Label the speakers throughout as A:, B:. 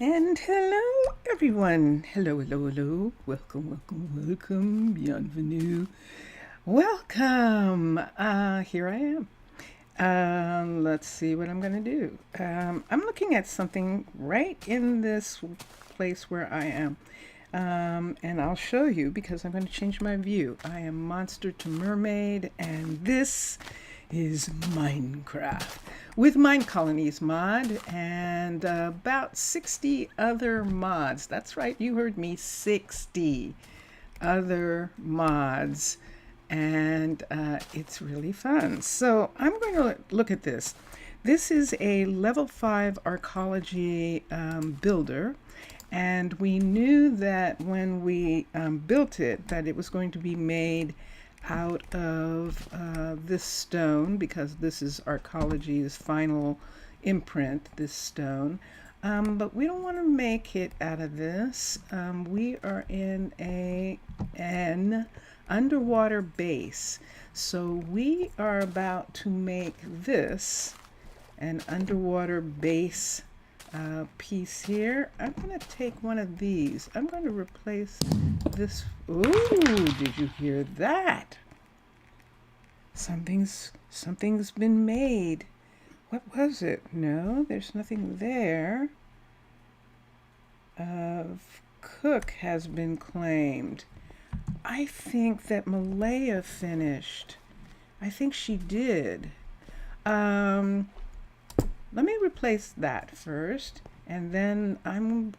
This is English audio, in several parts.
A: And hello, everyone. Hello, hello, hello. Welcome, welcome, welcome. Bienvenue. Welcome. Here I am. Let's see what I'm going to do. I'm looking at something right in this place where I am. And I'll show you because I'm going to change my view. I am monster to mermaid, and this is Minecraft with Minecolonies mod and about 60 other mods. That's right, you heard me, 60 other mods, and it's really fun. So I'm going to look at this. This is a level 5 Arcology builder, and we knew that when we built it that it was going to be made out of this stone, because this is Arcology's final imprint, this stone. But we don't want to make it out of this. We are in an underwater base. So we are about to make this an underwater base piece here. I'm going to take one of these. I'm going to replace this. Ooh, did you hear that? Something's been made. What was it? No, there's nothing there. Cook has been claimed. I think that Malaya finished. I think she did. Let me replace that first, and then I'm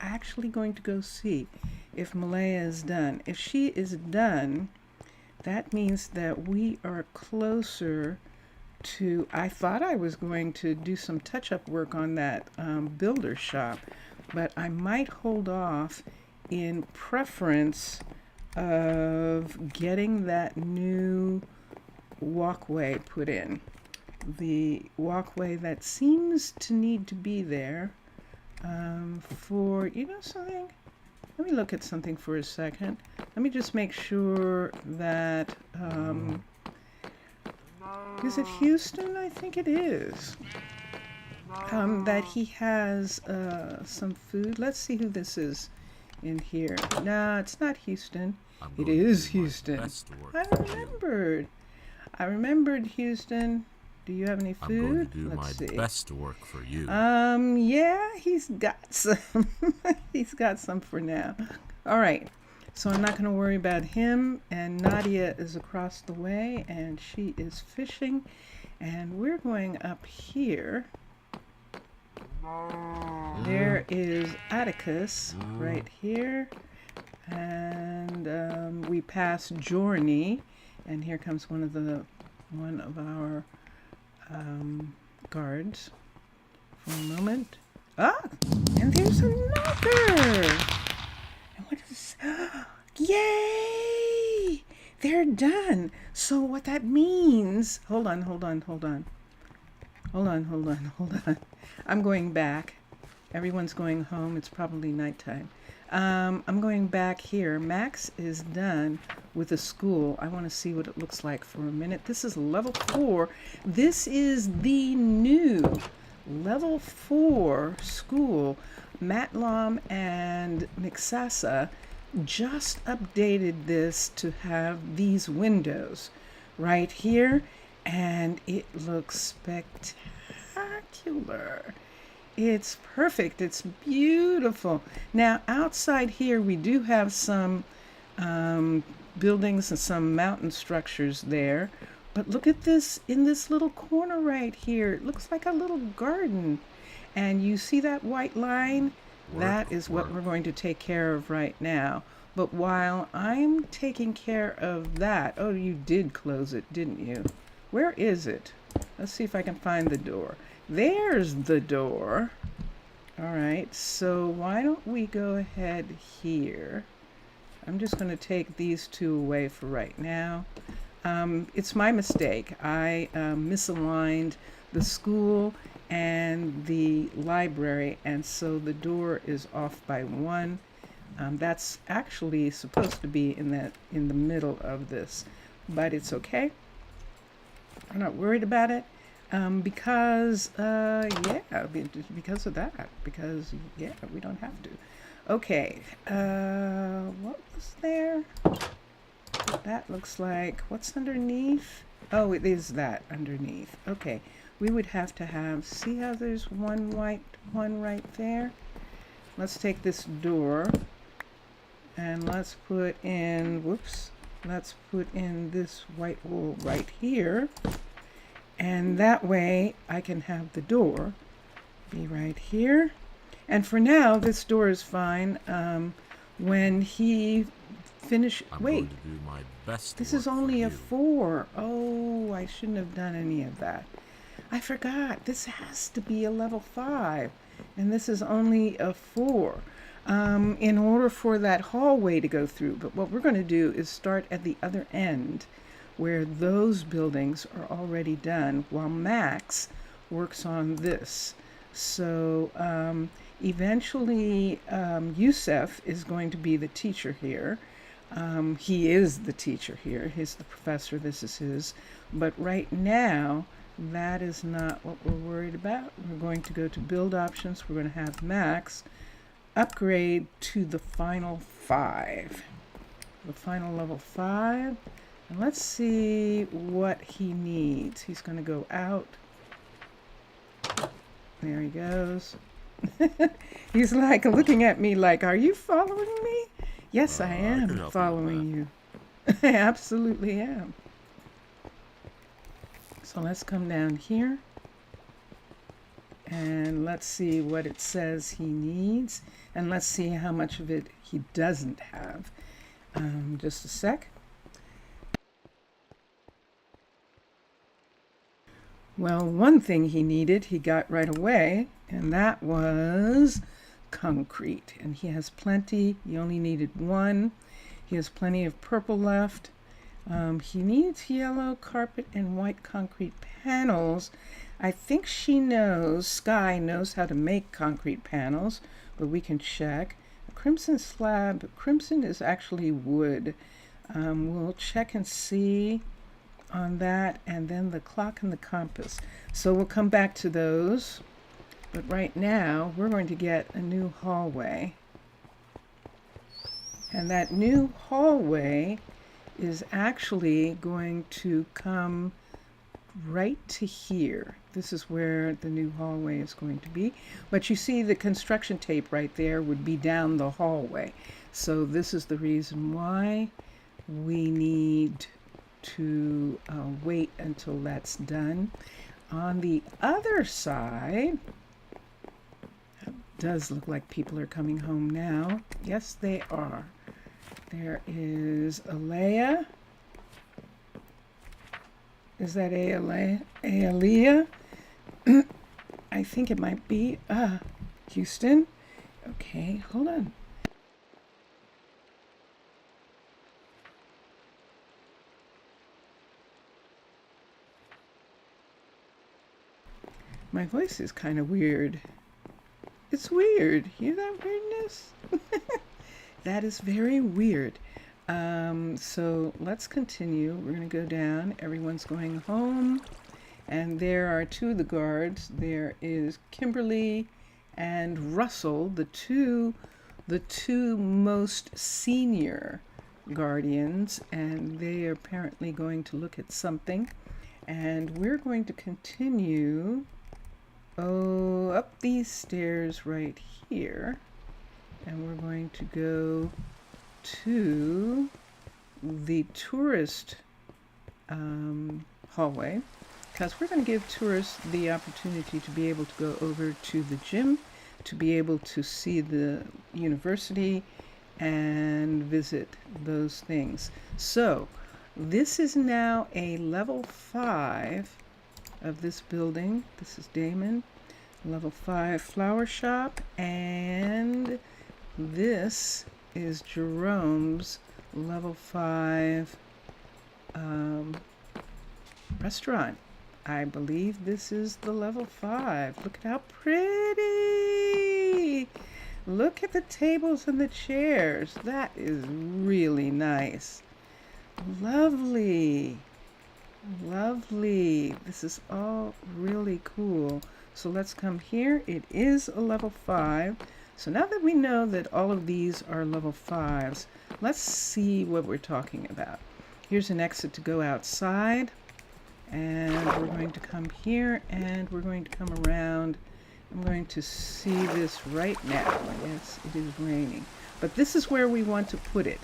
A: actually going to go see if Malaya is done. If she is done, that means that we are closer to, I thought I was going to do some touch-up work on that builder shop, but I might hold off in preference of getting that new walkway put in. The walkway that seems to need to be there for, you know something? Let me look at something for a second. Let me just make sure that, is it Houston? I think it is. That he has some food. Let's see who this is in here. No, it's not Houston. It is Houston. I remembered Houston. Do you have any food?
B: I'm going to do my best to work for you.
A: Yeah, he's got some. He's got some for now. All right. So I'm not going to worry about him. And Nadia is across the way, and she is fishing. And we're going up here. There is Atticus right here. And we pass Journey. And here comes one of our guards for a moment. Ah, and there's another. And what is? Yay! They're done. So what that means? Hold on. I'm going back. Everyone's going home. It's probably nighttime. I'm going back here. Max is done with the school. I want to see what it looks like for a minute. This is level 4. This is the new level 4 school. Matlam and Mixasa just updated this to have these windows right here, and it looks spectacular. It's perfect. It's beautiful. Now, outside here, we do have some buildings and some mountain structures there. But look at this in this little corner right here. It looks like a little garden. And you see that white line? That is what we're going to take care of right now. But while I'm taking care of that, oh, you did close it, didn't you? Where is it? Let's see if I can find the door. There's the door. All right, so why don't we go ahead here? I'm just going to take these two away for right now. It's my mistake. I misaligned the school and the library, and so the door is off by one. That's actually supposed to be in the middle of this, but it's okay. I'm not worried about it. because because of that. Because yeah, we don't have to. Okay. What was there? That looks like what's underneath? Oh, it is that underneath. Okay. We would have to have. See how there's one white one right there? Let's take this door and let's put in. Whoops. Let's put in this white wool right here. And that way I can have the door be right here. And for now, this door is fine. When he finish,
B: I'm
A: wait,
B: going to do my best
A: this
B: work
A: is only
B: for
A: a
B: you.
A: 4. Oh, I shouldn't have done any of that. I forgot. This has to be a level 5. And this is only a 4. In order for that hallway to go through. But what we're going to do is start at the other end where those buildings are already done while Max works on this. So eventually Yusef is going to be the teacher here. He is the teacher here. He's the professor. This is his. But right now, that is not what we're worried about. We're going to go to build options. We're going to have Max upgrade to the final 5. The final level 5. And let's see what he needs. He's going to go out. There he goes. He's like looking at me like, are you following me? Yes, I am following you. I absolutely am. So let's come down here. And let's see what it says he needs. And let's see how much of it he doesn't have. Just a sec. Well, one thing he needed, he got right away, and that was concrete. And he has plenty. He only needed 1. He has plenty of purple left. He needs yellow carpet and white concrete panels. I think Sky knows how to make concrete panels, but we can check. A crimson slab. Crimson is actually wood. We'll check and see on that, and then the clock and the compass. So we'll come back to those. But right now, we're going to get a new hallway. And that new hallway is actually going to come right to here. This is where the new hallway is going to be. But you see the construction tape right there would be down the hallway. So this is the reason why we need to wait until that's done. On the other side, it does look like people are coming home now. Yes, they are. There is Alea. Is that Alea? I think it might be Houston. Okay, hold on. My voice is kind of weird. It's weird. Hear that weirdness? That is very weird. So let's continue. We're going to go down. Everyone's going home. And there are 2 of the guards. There is Kimberly and Russell, the two most senior guardians. And they are apparently going to look at something. And we're going to continue up these stairs right here. And we're going to go to the tourist hallway, because we're going to give tourists the opportunity to be able to go over to the gym, to be able to see the university and visit those things. So this is now a level 5 of this building. This is Damon, level 5 flower shop, and this is Jerome's level 5 restaurant. I believe this is the level 5. Look at how pretty. Look at the tables and the chairs. That is really nice. Lovely. Lovely. This is all really cool. So let's come here. It is a level 5. So now that we know that all of these are level 5s, let's see what we're talking about. Here's an exit to go outside. And we're going to come here and we're going to come around. I'm going to see this right now. Yes, it is raining. But this is where we want to put it.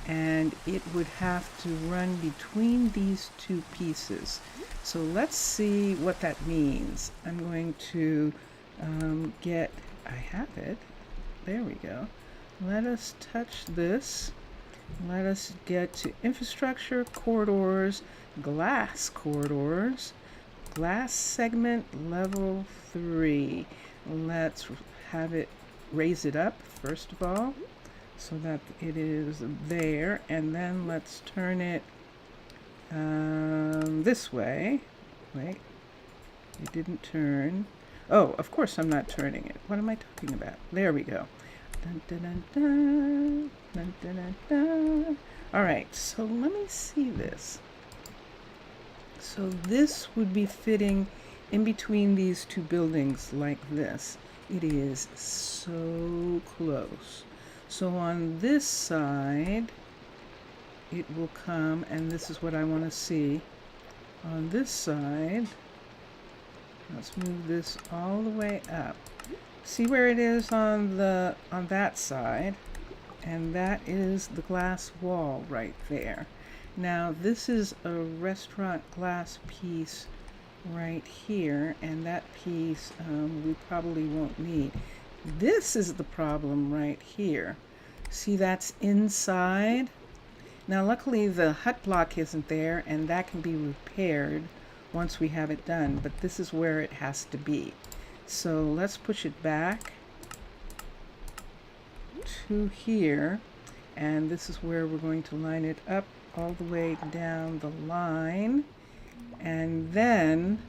A: And it would have to run between these two pieces. So let's see what that means. I'm going to I have it. There we go. Let us touch this. Let us get to infrastructure, corridors, glass corridors, glass segment level 3. Let's have it raise it up first of all, so that it is there, and then let's turn it this way. Wait, it didn't turn. Oh, of course I'm not turning it. What am I talking about? There we go. Dun, dun, dun, dun, dun, dun, dun. All right, so let me see this. So this would be fitting in between these two buildings like this. It is so close. So on this side, it will come, and this is what I want to see. On this side, let's move this all the way up. See where it is on that side, and that is the glass wall right there. Now this is a restaurant glass piece right here, and that piece we probably won't need. This is the problem right here. See, that's inside. Now luckily the hut block isn't there, and that can be repaired once we have it done, but this is where it has to be. So let's push it back to here, and this is where we're going to line it up all the way down the line. And then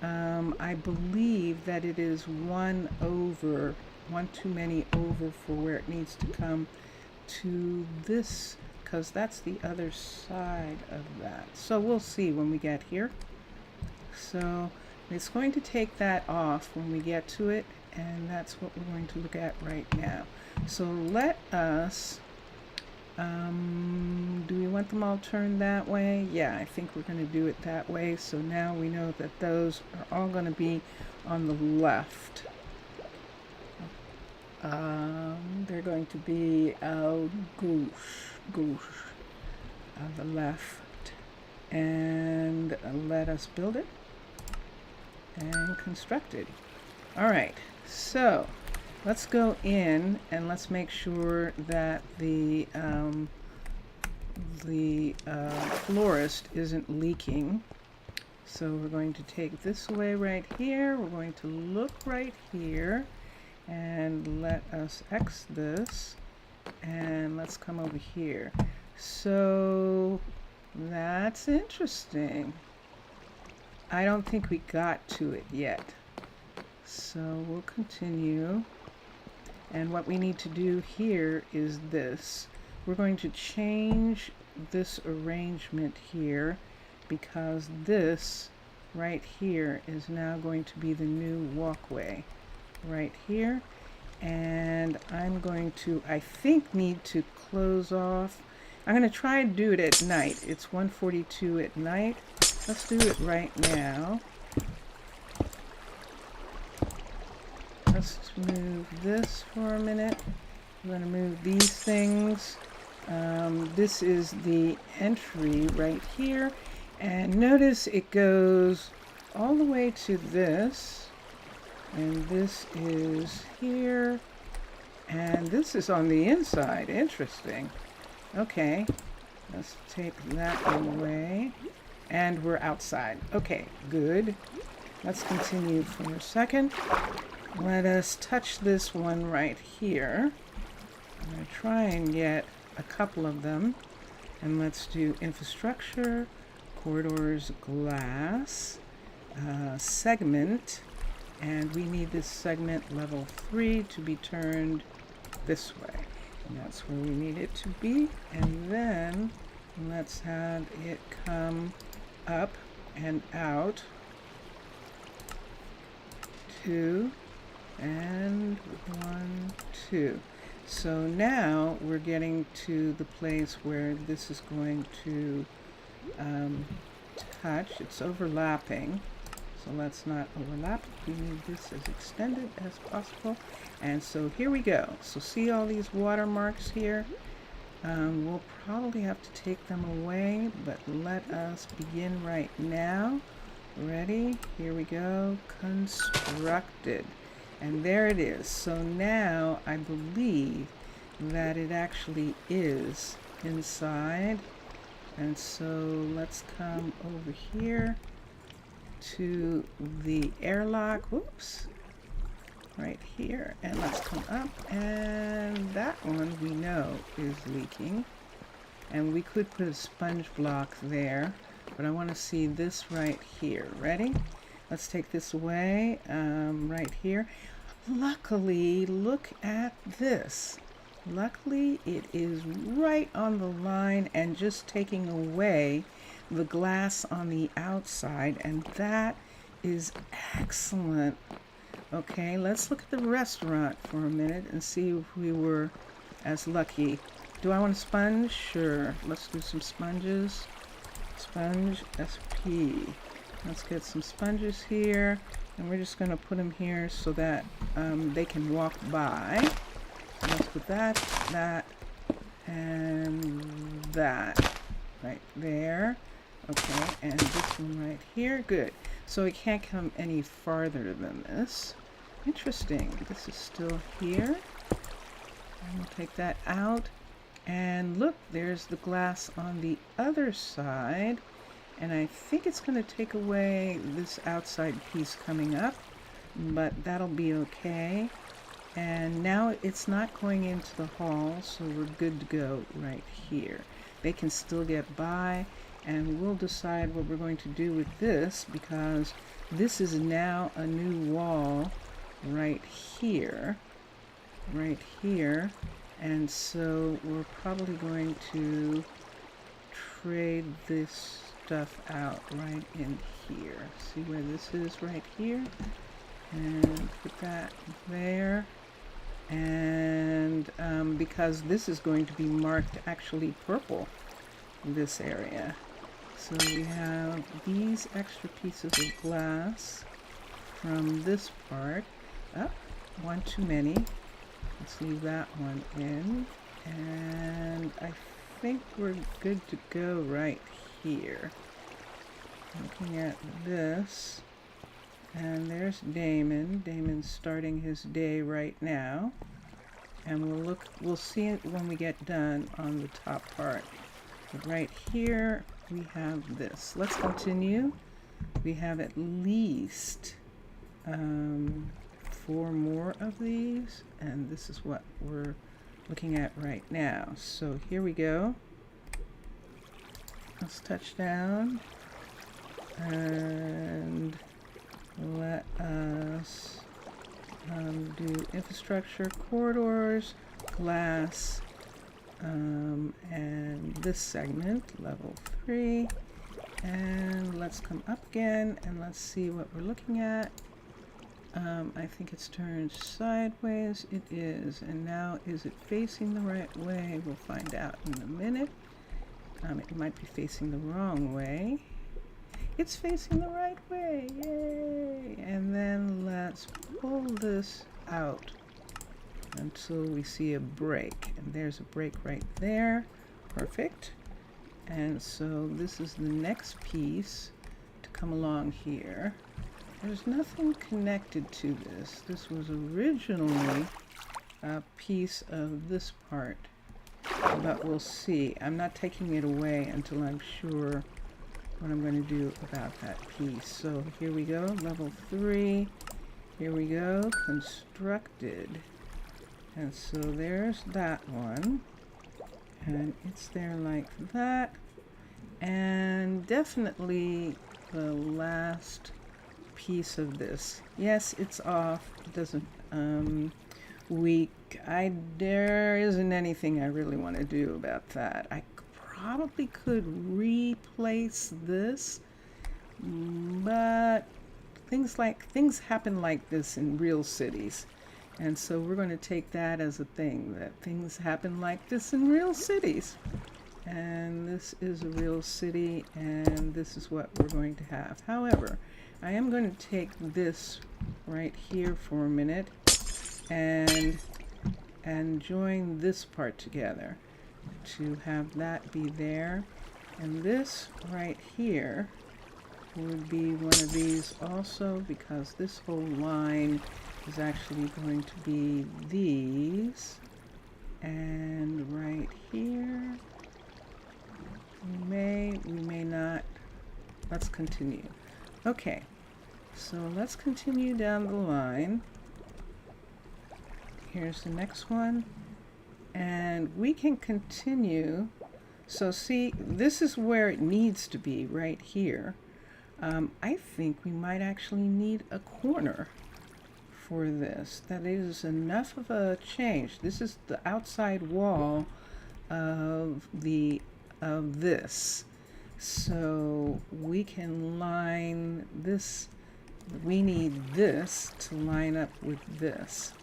A: I believe that it is one too many over for where it needs to come to this, because that's the other side of that. So we'll see when we get here. So it's going to take that off when we get to it, and that's what we're going to look at right now. So let us, do we want them all turned that way? Yeah, I think we're going to do it that way. So now we know that those are all going to be on the left. They're going to be gauche, the left. And let us build it and construct it. All right, so let's go in and let's make sure that the florist isn't leaking. So we're going to take this away right here. We're going to look right here, and let us X this, and let's come over here. So that's interesting. I don't think we got to it yet. So we'll continue. And what we need to do here is this. We're going to change this arrangement here, because this right here is now going to be the new walkway right here. And I'm going to, I think, need to close off. I'm going to try and do it at night. It's 1:42 at night. Let's do it right now. Let's move this for a minute. I'm going to move these things. This is the entry right here. And notice it goes all the way to this. And this is here. And this is on the inside. Interesting. Okay. Let's take that away. And we're outside. Okay, good. Let's continue for a second. Let us touch this one right here. I'm going to try and get a couple of them. And let's do infrastructure, corridors, glass, segment. And we need this segment level 3 to be turned this way. And that's where we need it to be. And then let's have it come up and out, 2, and 1, 2. So now we're getting to the place where this is going to touch. It's overlapping, so let's not overlap. We need this as extended as possible. And so here we go. So see all these watermarks here? We'll probably have to take them away, but let us begin right now. Ready? Here we go. Constructed. And there it is. So now I believe that it actually is inside. And so let's come over here to the airlock. Whoops. Right here. And let's come up. And that one we know is leaking. And we could put a sponge block there. But I want to see this right here. Ready? Let's take this away. Right here. Luckily, look at this. Luckily, it is right on the line and just taking away the glass on the outside, and that is excellent. Okay, let's look at the restaurant for a minute and see if we were as lucky. Do I want a sponge? Sure. Let's do some sponges. Sponge SP. Let's get some sponges here, and we're just going to put them here so that they can walk by. So let's put that, and that right there. Okay, and this one right here. Good. So it can't come any farther than this. Interesting. This is still here. And we'll take that out. And look, there's the glass on the other side. And I think it's going to take away this outside piece coming up, but that'll be okay. And now it's not going into the hall, so we're good to go right here. They can still get by, and we'll decide what we're going to do with this, because this is now a new wall right here. And so we're probably going to trade this stuff out right in here. See where this is right here? And put that there. And because this is going to be marked actually purple, this area. So we have these extra pieces of glass from this part. Oh, one too many. Let's leave that one in. And I think we're good to go right here. Looking at this. And there's Damon. Damon's starting his day right now. And we'll see it when we get done on the top part. But right here we have this. Let's continue. We have at least 4 more of these, and this is what we're looking at right now. So here we go. Let's touch down and let us do infrastructure, corridors, glass, and this segment, level 3. And let's come up again and let's see what we're looking at. I think it's turned sideways. It is. And now, is it facing the right way? We'll find out in a minute. It might be facing the wrong way. It's facing the right way. Yay! And then let's pull this out until we see a break. And there's a break right there. Perfect. And so this is the next piece to come along here. There's nothing connected to this. This was originally a piece of this part, but we'll see. I'm not taking it away until I'm sure what I'm going to do about that piece. So here we go, level 3. Here we go, constructed. And so there's that one. And it's there like that. And definitely the last piece of this. Yes, it's off. It doesn't weak. There isn't anything I really want to do about that. I probably could replace this, but things happen like this in real cities. And so we're going to take that as a thing, that things happen like this in real cities. And this is a real city, and this is what we're going to have. However, I am going to take this right here for a minute and join this part together to have that be there. And this right here would be one of these also, because this whole line is actually going to be these. And right here, we may not. Let's continue. Okay, so let's continue down the line. Here's the next one, and we can continue. So see, this is where it needs to be, right here. I think we might actually need a corner for this. That is enough of a change. This is the outside wall of this. So we can line this. We need this to line up with this.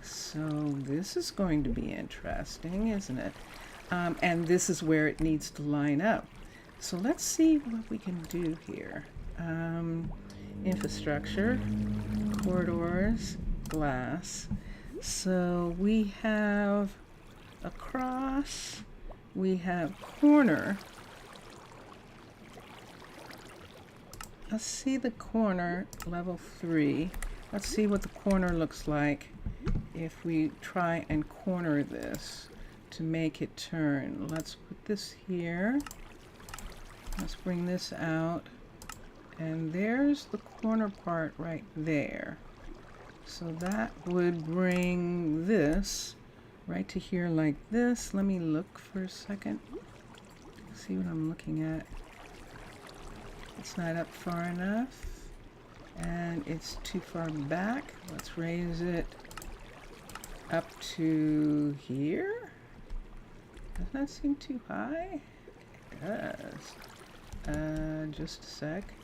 A: So this is going to be interesting, isn't it? And this is where it needs to line up. So let's see what we can do here. Infrastructure, corridors, glass. So we have across, we have corner. Let's see the corner, level 3. Let's see what the corner looks like if we try and corner this to make it turn. Let's put this here. Let's bring this out. And there's the corner part right there. So that would bring this right to here like this. Let me look for a second. See what I'm looking at. It's not up far enough. And it's too far back. Let's raise it up to here. Doesn't that seem too high? It does. Just a sec.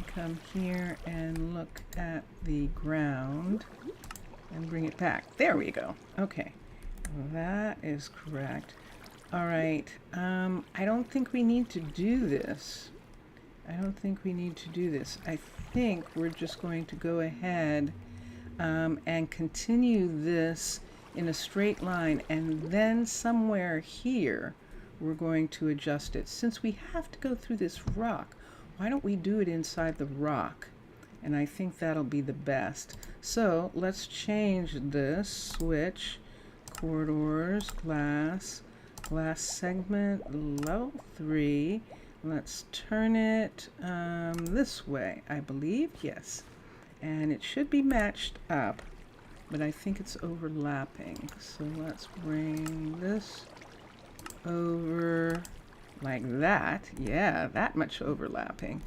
A: Come here and look at the ground and bring it back. There we go. Okay, that is correct. All right, I don't think we need to do this. I think we're just going to go ahead and continue this in a straight line, and then somewhere here we're going to adjust it. Since we have to go through this rock, why don't we do it inside the rock? And I think that'll be the best. So let's change this switch, corridors, glass segment, level 3. Let's turn it this way, I believe, yes. And it should be matched up, but I think it's overlapping. So let's bring this over like that. Yeah, that much overlapping.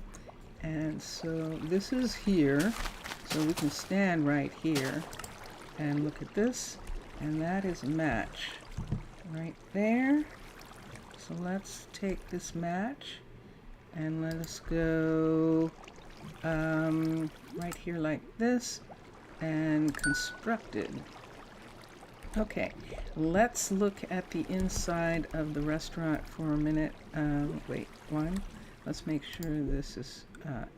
A: And so this is here, so we can stand right here and look at this, and that is a match right there. So let's take this match and let us go right here like this and construct it. Okay, let's look at the inside of the restaurant for a minute. Wait, let's make sure this is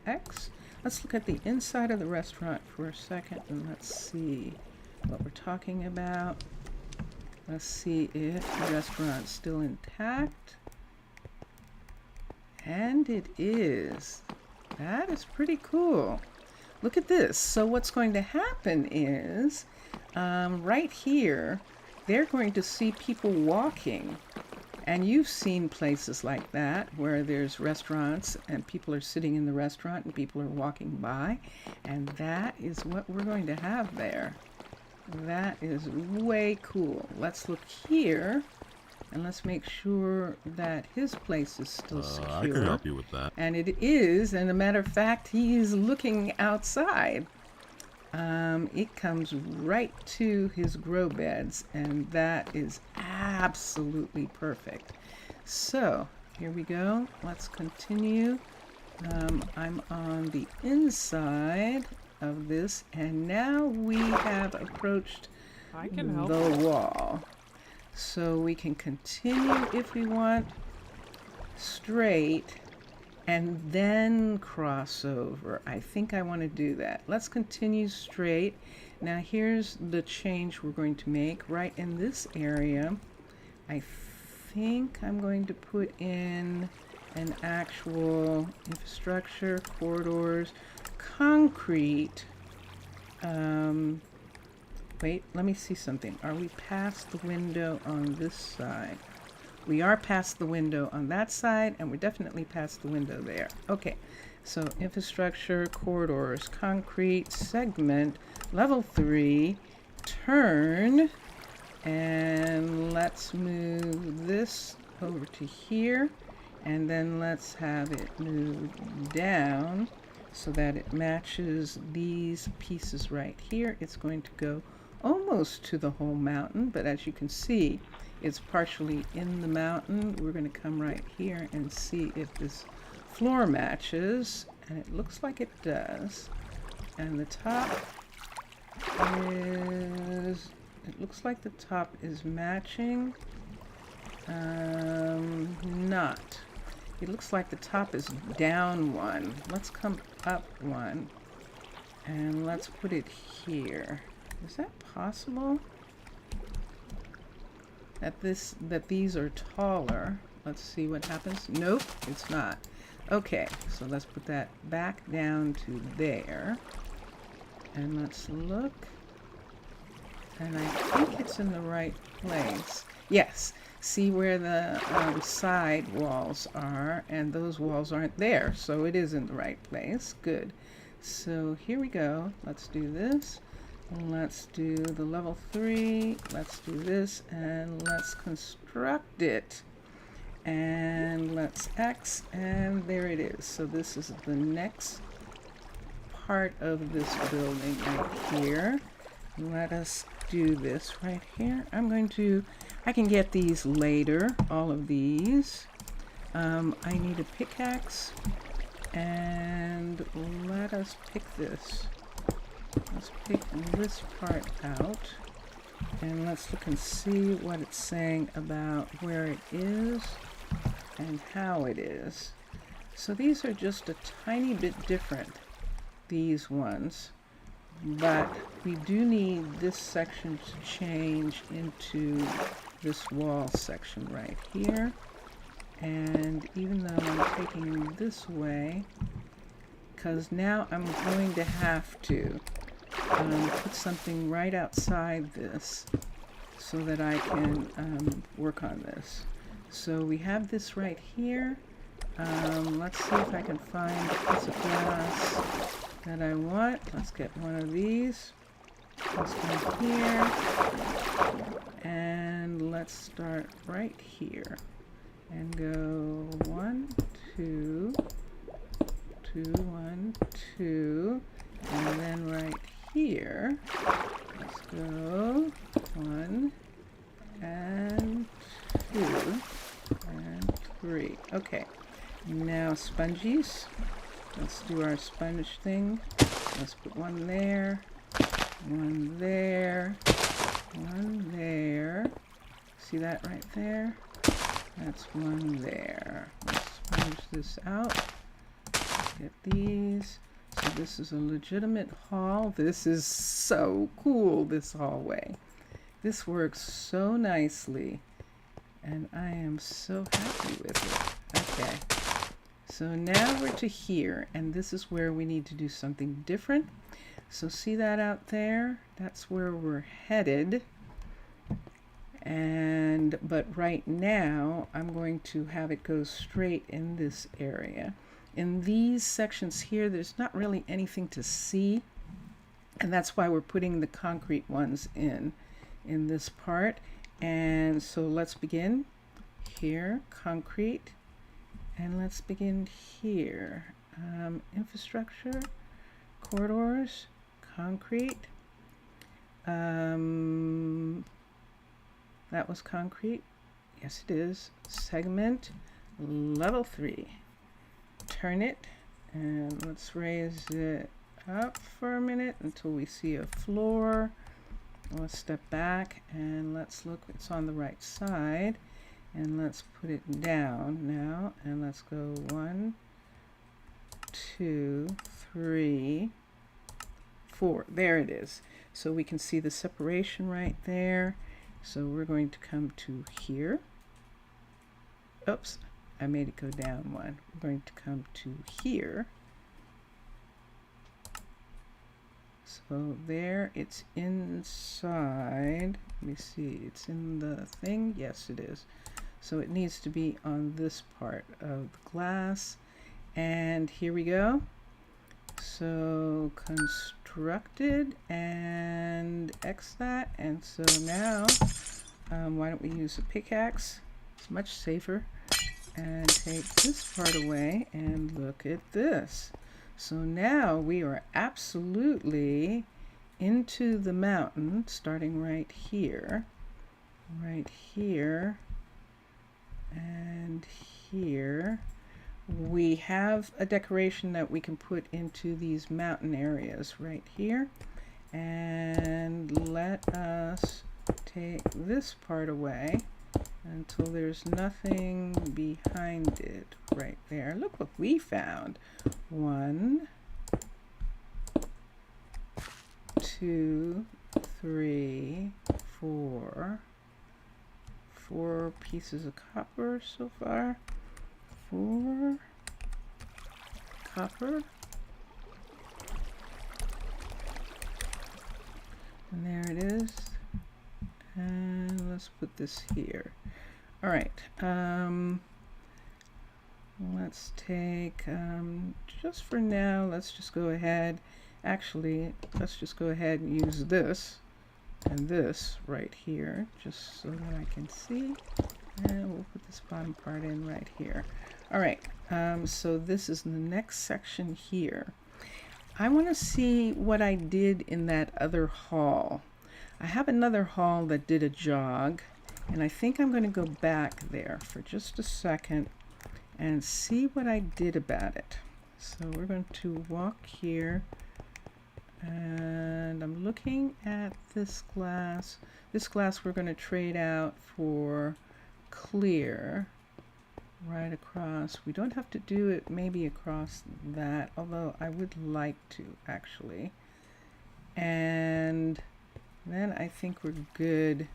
A: X. Let's look at the inside of the restaurant for a second and let's see what we're talking about. Let's see if the restaurant's still intact. And it is. That is pretty cool. Look at this. So what's going to happen is right here, they're going to see people walking. And you've seen places like that where there's restaurants and people are sitting in the restaurant and people are walking by. And that is what we're going to have there. That is way cool. Let's look here and let's make sure that his place is still secure.
B: I could help you with that.
A: And it is, and a matter of fact, he is looking outside. It comes right to his grow beds, and that is absolutely perfect. So here we go. Let's continue I'm on the inside of this, and now we have approached
C: I can help.
A: the wall. So we can continue if we want straight and then cross over. I think I want to do that. Let's continue straight. Now here's the change we're going to make right in this area. I think I'm going to put in an actual infrastructure, corridors, concrete. Wait, let me see something. Are we past the window on this side? We are past the window on that side, and we're definitely past the window there. Okay, so infrastructure, corridors, concrete, segment, level 3, turn, and let's move this over to here, and then let's have it move down so that it matches these pieces right here. It's going to go almost to the whole mountain, but as you can see, it's partially in the mountain. We're going to come right here and see if this floor matches, and it looks like it does. And the top is, it looks like the top is matching. Not. It looks like the top is down one. Let's come up one, and let's put it here. Is that possible? That these are taller. Let's see what happens. Nope, it's not. Okay, so let's put that back down to there. And let's look. And I think it's in the right place. Yes. See where the side walls are, and those walls aren't there, so it is in the right place. Good. So here we go. Let's do this. Let's do the level 3. Let's do this, and let's construct it. And let's X, and there it is. So this is the next part of this building right here. Let us do this right here. I can get these later, all of these. I need a pickaxe, and let us pick this. Let's pick this part out, and let's look and see what it's saying about where it is and how it is. So these are just a tiny bit different, these ones, but we do need this section to change into this wall section right here. And even though I'm taking this way, because now I'm going to have to put something right outside this so that I can work on this. So we have this right here. Let's see if I can find a piece of glass that I want. Let's get one of these. Let's go here. And let's start right here. And go 1, 2, 2, 1, 2. And then right here, let's go 1 and 2 and 3. Okay, now sponges. Let's do our sponge thing. Let's put one there, one there, one there. See that right there? That's one there. Let's sponge this out. Get these. So this is a legitimate hall. This is so cool, this hallway. This works so nicely, and I am so happy with it. Okay, so now we're to here, and this is where we need to do something different. So see that out there? That's where we're headed. But right now, I'm going to have it go straight in this area. In these sections here, there's not really anything to see, and that's why we're putting the concrete ones in this part. And so let's begin here, concrete, and let's begin here. Infrastructure, corridors, concrete. That was concrete. Yes, it is. Segment, level 3. Turn it, And let's raise it up for a minute until we see a floor. Let's step back and let's look, it's on the right side. And let's put it down now. And let's go 1, 2, 3, 4. There it is. So we can see the separation right there. So we're going to come to here. Oops, I made it go down one. We're going to come to here. So there, it's inside. Let me see, it's in the thing. Yes, it is. So it needs to be on this part of the glass. And here we go. So constructed and X that. And so now, why don't we use a pickaxe? It's much safer. And take this part away and look at this. So now we are absolutely into the mountain, starting right here, and here. We have a decoration that we can put into these mountain areas right here. And let us take this part away until there's nothing behind it right there. Look what we found. 1, 2, 3, 4. 4 pieces of copper so far. 4 copper. And there it is. And let's put this here. All right. Let's take, just for now, let's just go ahead. Actually, let's just go ahead and use this and this right here, just so that I can see. And we'll put this bottom part in right here. All right. So this is the next section here. I want to see what I did in that other hall. I have another hall that did a jog, and I think I'm going to go back there for just a second and see what I did about it. So we're going to walk here, and I'm looking at this glass. This glass we're going to trade out for clear right across. We don't have to do it maybe across that, although I would like to actually. And then I think we're good.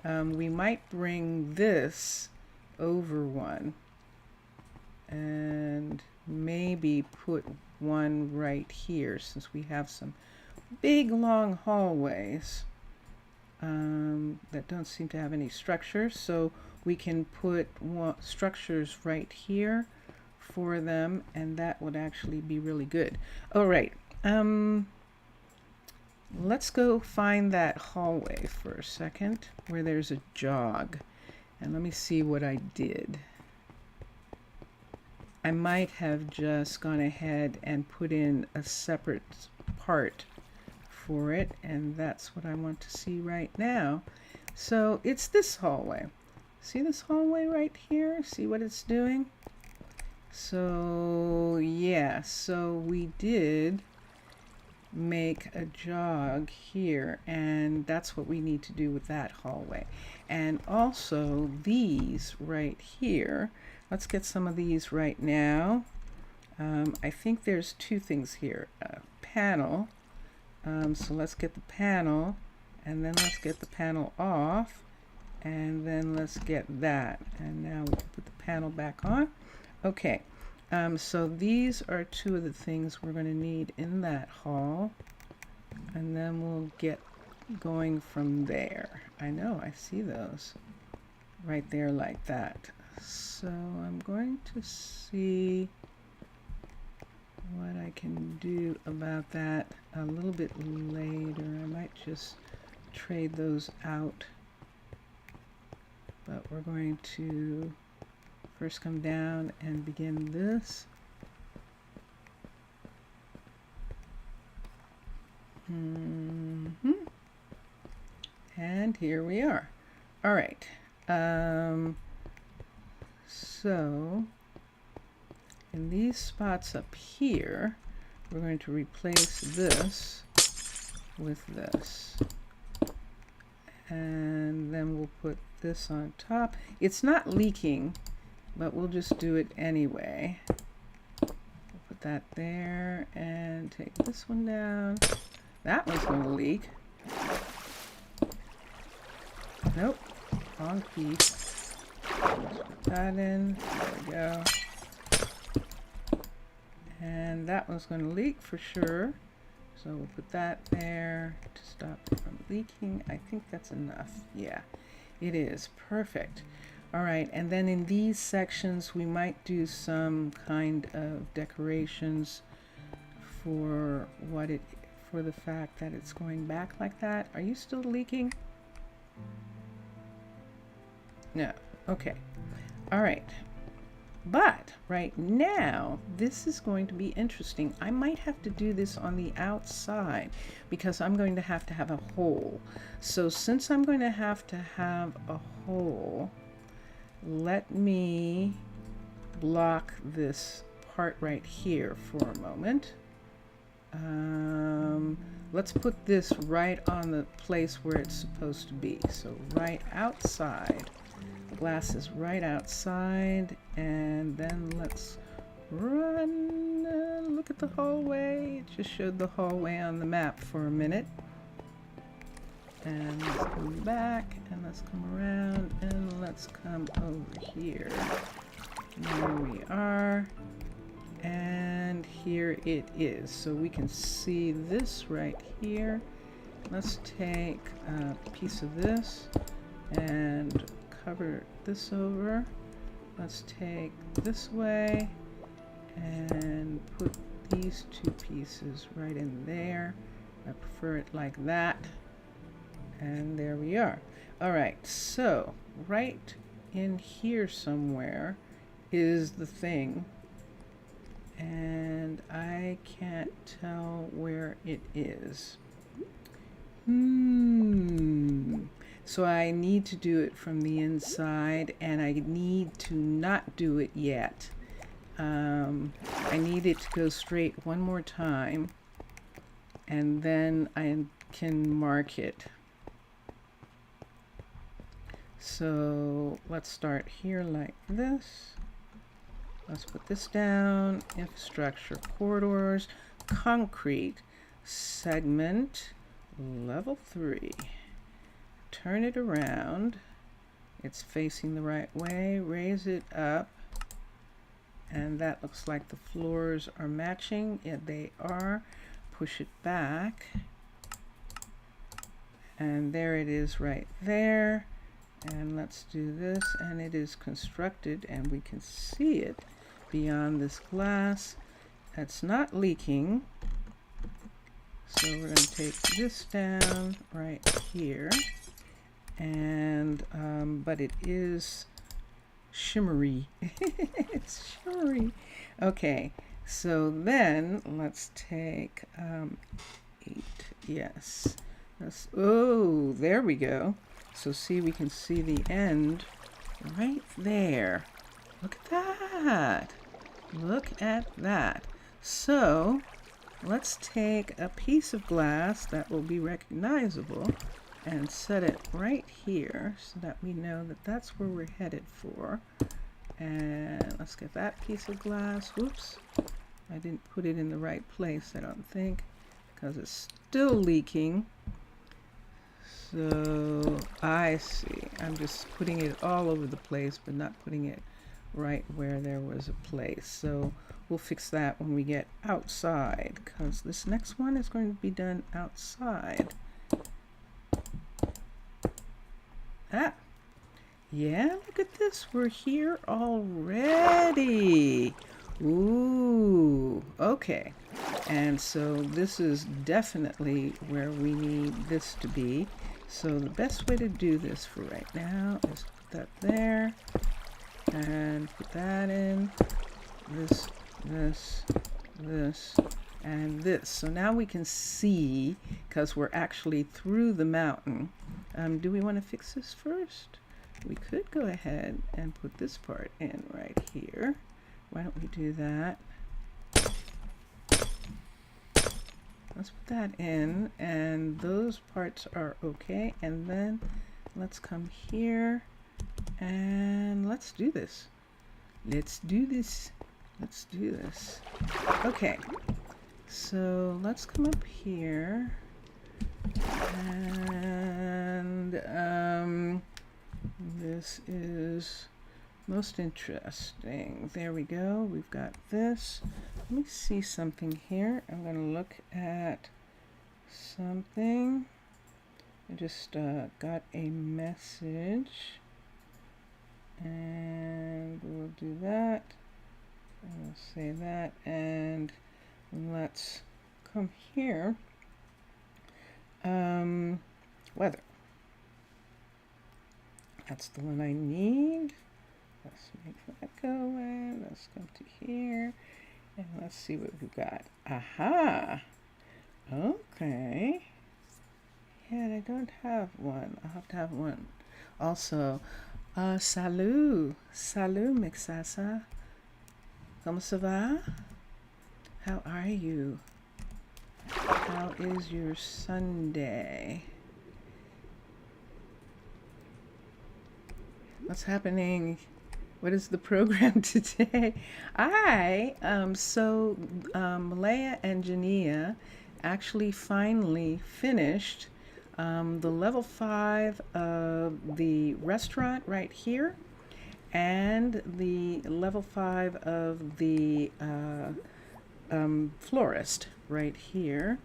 A: We might bring this over one and maybe put one right here, since we have some big long hallways that don't seem to have any structure. So we can put structures right here for them, and that would actually be really good. All right. Let's go find that hallway for a second where there's a jog, and let me see what I did. I might have just gone ahead and put in a separate part for it, and that's what I want to see right now. So it's this hallway. See this hallway right here? See what it's doing? So yeah, so we did make a jog here, and that's what we need to do with that hallway. And also these right here, let's get some of these right now. I think there's 2 things here. A panel, so let's get the panel, and then let's get the panel off, and then let's get that, and now we can put the panel back on. Okay. So these are 2 of the things we're going to need in that hall, and then we'll get going from there. I know, I see those right there like that. So I'm going to see what I can do about that a little bit later. I might just trade those out, but we're going to first come down and begin this. And here we are. All right. So in these spots up here, we're going to replace this with this. And then we'll put this on top. It's not leaking, but we'll just do it anyway. We'll put that there and take this one down. That one's going to leak. Nope, wrong piece. Put that in. There we go. And that one's going to leak for sure. So we'll put that there to stop it from leaking. I think that's enough. Yeah, it is. Perfect. All right, and then in these sections, we might do some kind of decorations for the fact that it's going back like that. Are you still leaking? No. Okay. All right. But right now, this is going to be interesting. I might have to do this on the outside because I'm going to have a hole. So since I'm going to have a hole, let me block this part right here for a moment. Let's put this right on the place where it's supposed to be. So right outside. The glass is right outside, and then let's run. Look at the hallway. It just showed the hallway on the map for a minute. And let's come back, and let's come around, and let's come over here. There we are. And here it is. So we can see this right here. Let's take a piece of this and cover this over. Let's take this way and put these two pieces right in there. I prefer it like that. And there we are. All right, so right in here somewhere is the thing. And I can't tell where it is. So I need to do it from the inside, and I need to not do it yet. I need it to go straight one more time, and then I can mark it. So let's start here like this. Let's put this down. Infrastructure, corridors, concrete, segment, level 3. Turn it around. It's facing the right way. Raise it up. And that looks like the floors are matching. Yeah, they are. Push it back. And there it is right there. And let's do this. And it is constructed, and we can see it beyond this glass. It's not leaking. So we're going to take this down right here. And but it is shimmery. It's shimmery. Okay, so then let's take 8. Yes. Oh, there we go. So see, we can see the end right there. Look at that. Look at that. So let's take a piece of glass that will be recognizable and set it right here so that we know that that's where we're headed for. And let's get that piece of glass. Whoops, I didn't put it in the right place, I don't think, because it's still leaking. So I see, I'm just putting it all over the place, but not putting it right where there was a place. So we'll fix that when we get outside, because this next one is going to be done outside. Yeah, look at this. We're here already. Ooh, okay. And so this is definitely where we need this to be. So the best way to do this for right now is put that there and put that in. This, and this. So now we can see, because we're actually through the mountain. Do we want to fix this first? We could go ahead and put this part in right here. Why don't we do that? Let's put that in, and those parts are okay. And then let's come here and let's do this. Let's do this. Let's do this. Okay, so let's come up here and this is most interesting. There we go. We've got this. Let me see something here. I'm going to look at something. I just got a message, and we'll do that. I'll say that, and let's come here. Weather. That's the one I need. Let's make that go away. Let's come to here, and let's see what we've got. Aha! Okay. Yeah, I don't have one. I'll have to have one. Also, salut. Salut, Mixasa. Comment ça va? How are you? How is your Sunday? What's happening? What is the program today? Malaya and Jania actually finally finished the level 5 of the restaurant right here, and the level 5 of the florist right here.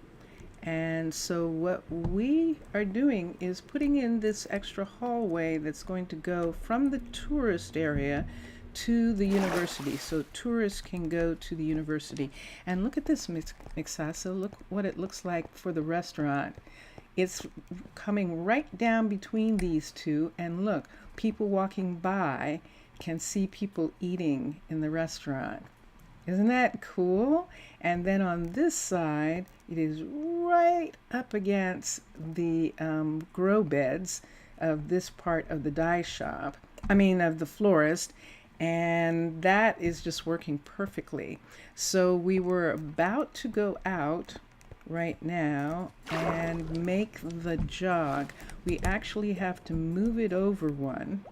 A: And so what we are doing is putting in this extra hallway that's going to go from the tourist area to the university, so tourists can go to the university. And look at this, Mixasa. Look what it looks like for the restaurant. It's coming right down between these two, and look, people walking by can see people eating in the restaurant. Isn't that cool? And then on this side, it is right up against the grow beds of this part of the dye shop. Of the florist. And that is just working perfectly. So we were about to go out right now and make the jog. We actually have to move it over one,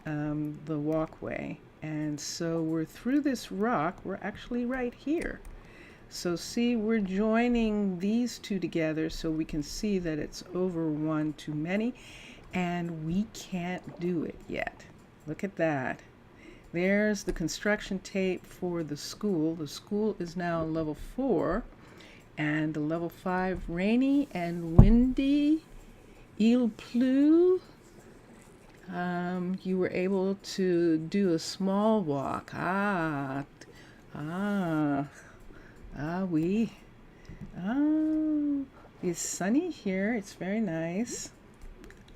A: the walkway. And so we're through this rock. We're actually right here. So see, we're joining these two together so we can see that it's over one too many, and we can't do it yet. Look at that. There's the construction tape for the school. The school is now level 4, and the level 5, rainy and windy. Il pleut. You were able to do a small walk. Oui. Oh, it's sunny here. It's very nice.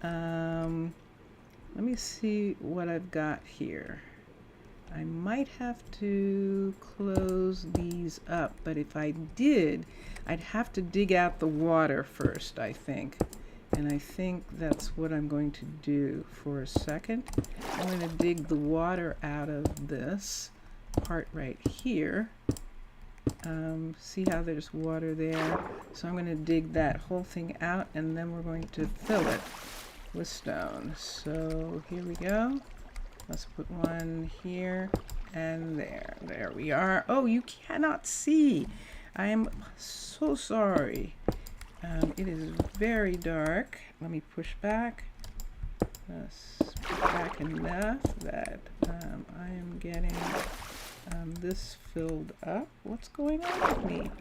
A: Let me see what I've got here. I might have to close these up, but if I did, I'd have to dig out the water first, I think. And I think that's what I'm going to do for a second. I'm going to dig the water out of this part right here. See how there's water there? So I'm going to dig that whole thing out, and then we're going to fill it with stone. So here we go. Let's put one here and there. There we are. Oh, you cannot see. I am so sorry. It is very dark. Let me push back. Let's push back enough that I am getting this filled up. What's going on with me?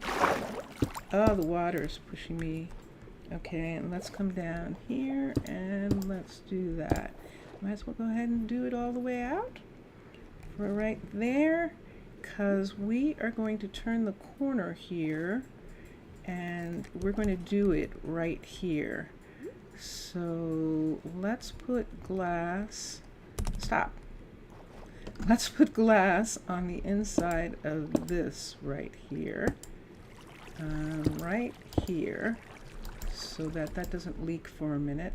A: Oh, the water is pushing me. Okay, and let's come down here and let's do that. Might as well go ahead and do it all the way out. We're right there, because we are going to turn the corner here, and we're going to do it right here. So let's put glass. Stop. Let's put glass on the inside of this right here. Right here, so that that doesn't leak for a minute.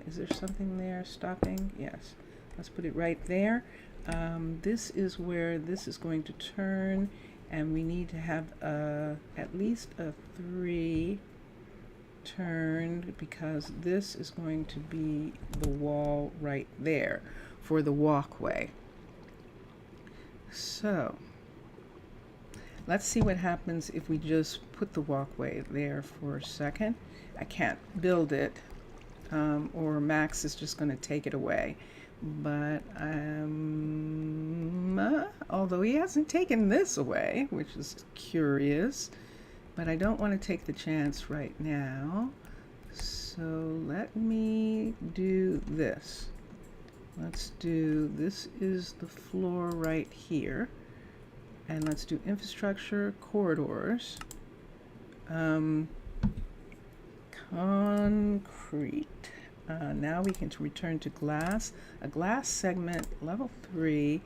A: Is there something there stopping? Yes. Let's put it right there. This is where this is going to turn, and we need to have at least a 3 turned, because this is going to be the wall right there for the walkway. So let's see what happens if we just put the walkway there for a second. I can't build it, or Max is just going to take it away. But although he hasn't taken this away, which is curious, but I don't want to take the chance right now. So let me do this. Let's do, this is the floor right here. And let's do infrastructure corridors. Concrete. Now we can return to glass. A glass segment, level 3.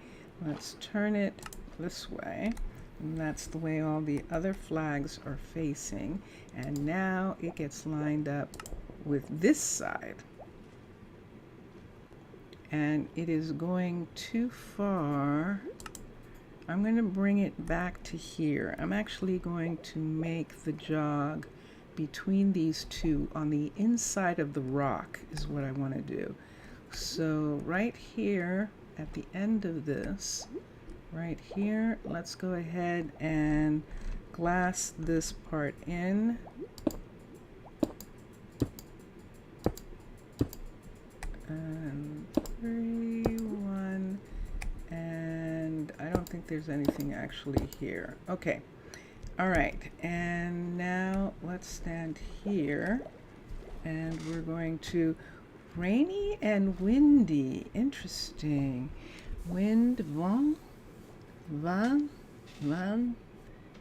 A: Let's turn it this way. And that's the way all the other flags are facing. And now it gets lined up with this side. And it is going too far. I'm going to bring it back to here. I'm actually going to make the jog between these two on the inside of the rock is what I want to do. So right here at the end of this, right here, let's go ahead and glass this part in. And 3, 1, and I don't think there's anything actually here. Okay. All right, and now let's stand here, and we're going to rainy and windy. Interesting. Wind, vent,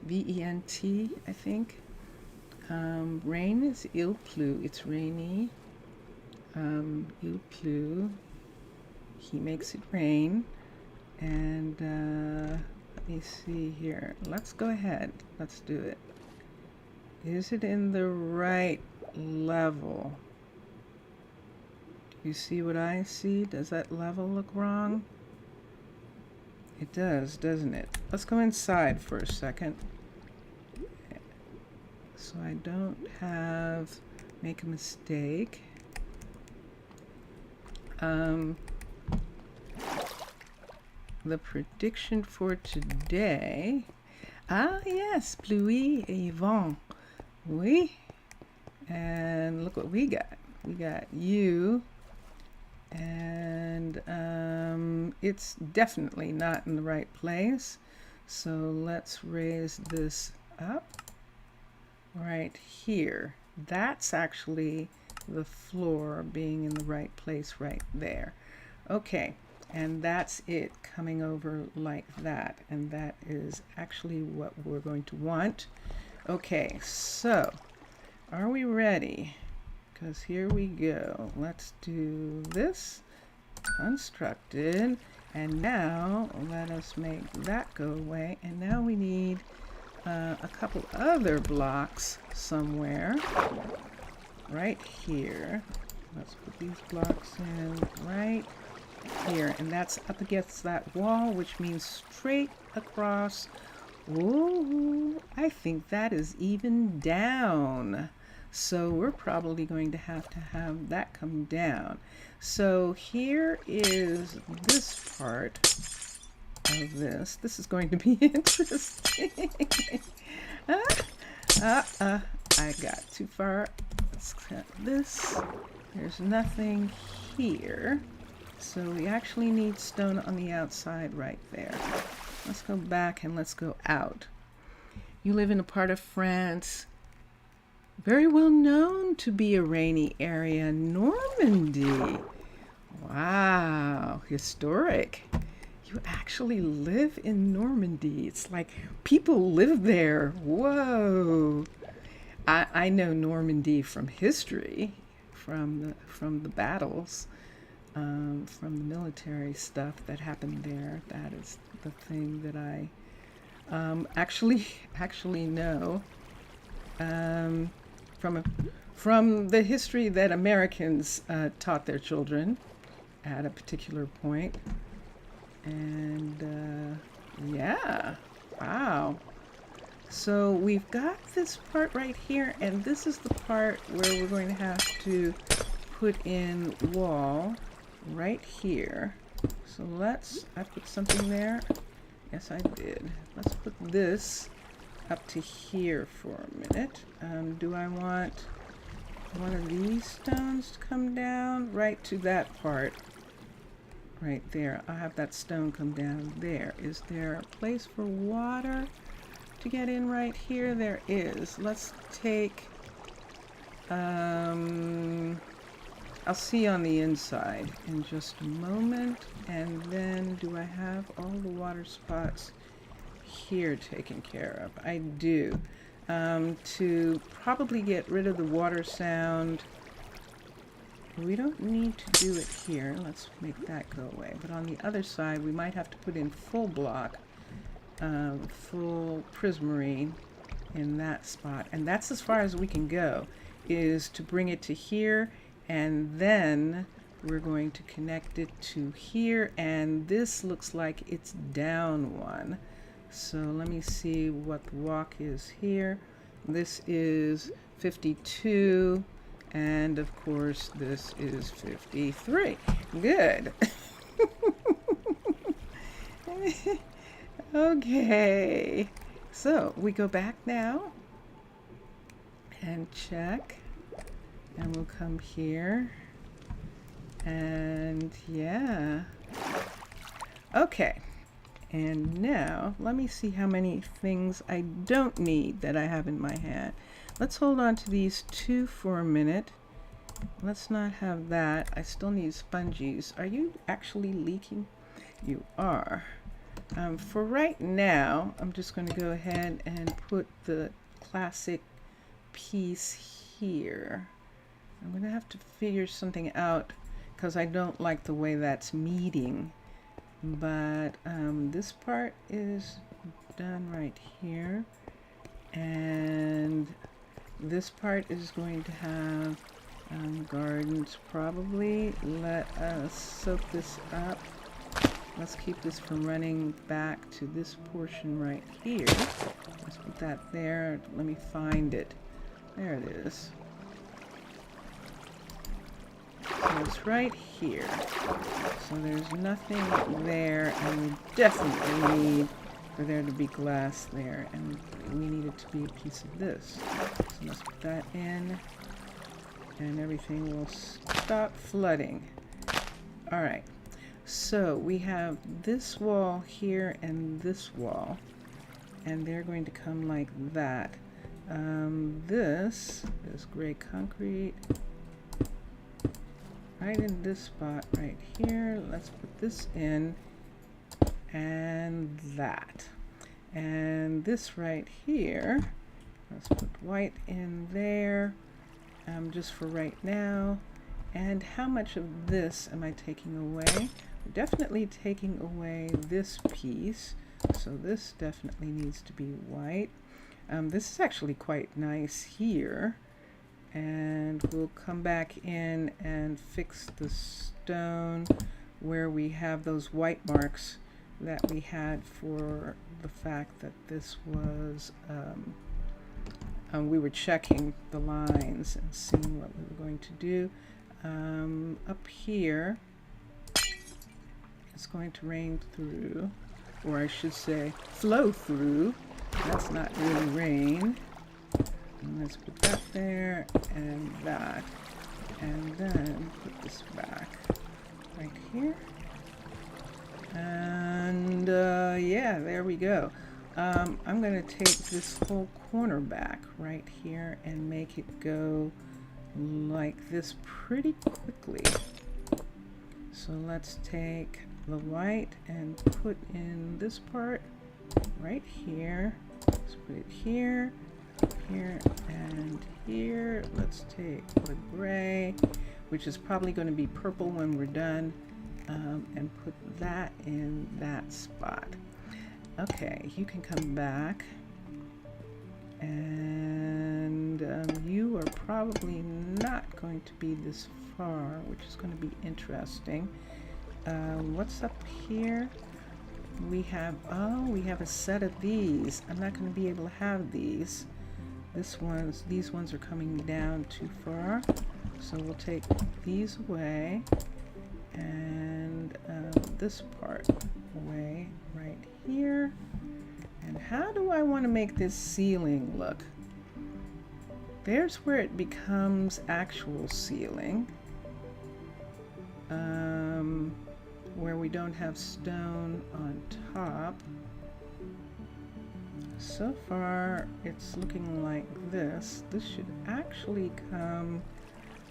A: V-E-N-T, I think. Rain is il pleut. It's rainy. Il pleut. He makes it rain. And let me see here. Let's go ahead. Let's do it. Is it in the right level? You see what I see? Does that level look wrong? It does, doesn't it? Let's go inside for a second. So I don't make a mistake. The prediction for today. Ah, yes, pluie et vent. Oui. And look what we got. We got you. And it's definitely not in the right place. So let's raise this up right here. That's actually the floor being in the right place right there. Okay. And that's it coming over like that. And that is actually what we're going to want. Okay, so are we ready? Because here we go. Let's do this. Constructed. And now let us make that go away. And now we need a couple other blocks somewhere. Right here. Let's put these blocks in right here, and that's up against that wall, which means straight across. Ooh, I think that is even down. So we're probably going to have that come down. So here is this part of this. This is going to be interesting. I got too far. Let's cut this. There's nothing here. So we actually need stone on the outside right there. Let's go back and let's go out. You live in a part of France very well known to be a rainy area, Normandy. Wow, historic. You actually live in Normandy. It's like people live there. Whoa. I know Normandy from history, from the battles. From the military stuff that happened there. That is the thing that I actually know from the history that Americans taught their children at a particular point. And yeah, wow. So we've got this part right here, and this is the part where we're going to have to put in wall right here. So I put something there. Yes, I did. Let's put this up to here for a minute. Do I want one of these stones to come down right to that part? Right there. I'll have that stone come down there. Is there a place for water to get in right here? There is. Let's take, I'll see on the inside in just a moment. And then do I have all the water spots here taken care of? I do. To probably get rid of the water sound, we don't need to do it here. Let's make that go away. But on the other side, we might have to put in full block, full prismarine in that spot. And that's as far as we can go, is to bring it to here, and then we're going to connect it to here. And this looks like it's down one. So let me see what the walk is here. This is 52. And of course, this is 53. Good. Okay. So we go back now and check. And we'll come here. And yeah. Okay. And now, let me see how many things I don't need that I have in my hand. Let's hold on to these two for a minute. Let's not have that. I still need sponges. Are you actually leaking? You are. For right now, I'm just going to go ahead and put the classic piece here. I'm going to have to figure something out because I don't like the way that's meeting. But this part is done right here, and this part is going to have gardens probably. Let us soak this up. Let's keep this from running back to this portion right here. Let's put that there. Let me find it. There it is. So it's right here. So there's nothing there, and we definitely need for there to be glass there, and we need it to be a piece of this. So let's put that in, and everything will stop flooding. All right. So we have this wall here and this wall, and they're going to come like that. This is gray concrete. Right in this spot right here. Let's put this in, and that. And this right here, let's put white in there, just for right now. And how much of this am I taking away? We're definitely taking away this piece, so this definitely needs to be white. This is actually quite nice here. And we'll come back in and fix the stone where we have those white marks that we had for the fact that this was, we were checking the lines and seeing what we were going to do. Up here, it's going to rain through, or I should say flow through. That's not really rain. And let's put that there and that, and then put this back right here. And yeah, there we go. I'm going to take this whole corner back right here and make it go like this pretty quickly. So let's take the white and put in this part right here. Let's put it here, here, and here. Let's take the gray, which is probably going to be purple when we're done, and put that in that spot. Okay, you can come back, and you are probably not going to be this far, which is going to be interesting. What's up here? We have a set of these. I'm not going to be able to have these. These ones are coming down too far. So we'll take these away and this part away right here. And how do I want to make this ceiling look? There's where it becomes actual ceiling. Where we don't have stone on top. So far, it's looking like this. This should actually come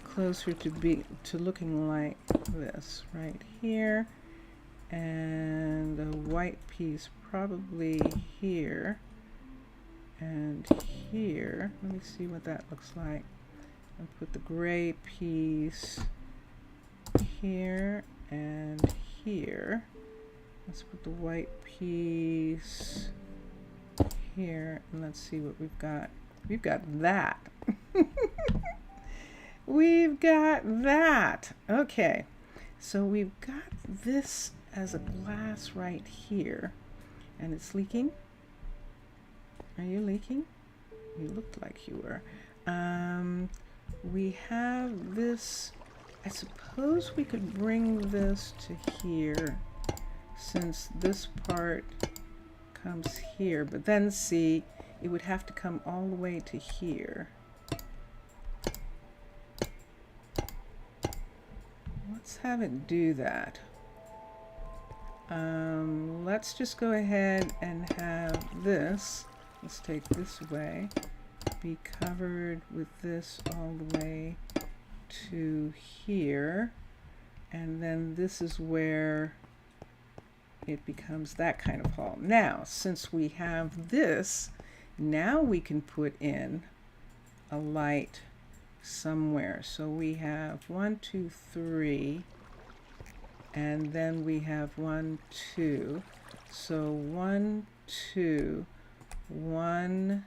A: closer to looking like this right here, and a white piece probably here and here. Let me see what that looks like. I'll put the gray piece here and here. Let's put the white piece here, and let's see what we've got. We've got that. We've got that. Okay, so we've got this as a glass right here, and it's leaking. Are you leaking? You looked like you were. We have this. I suppose we could bring this to here, since this part comes here, but then see, it would have to come all the way to here. Let's have it do that. Let's just go ahead and have this. Let's take this away. Be covered with this all the way to here. And then this is where it becomes that kind of hall. Now, since we have this, now we can put in a light somewhere. So we have 1, 2, 3, and then we have 1, 2. So 1, 2, 1,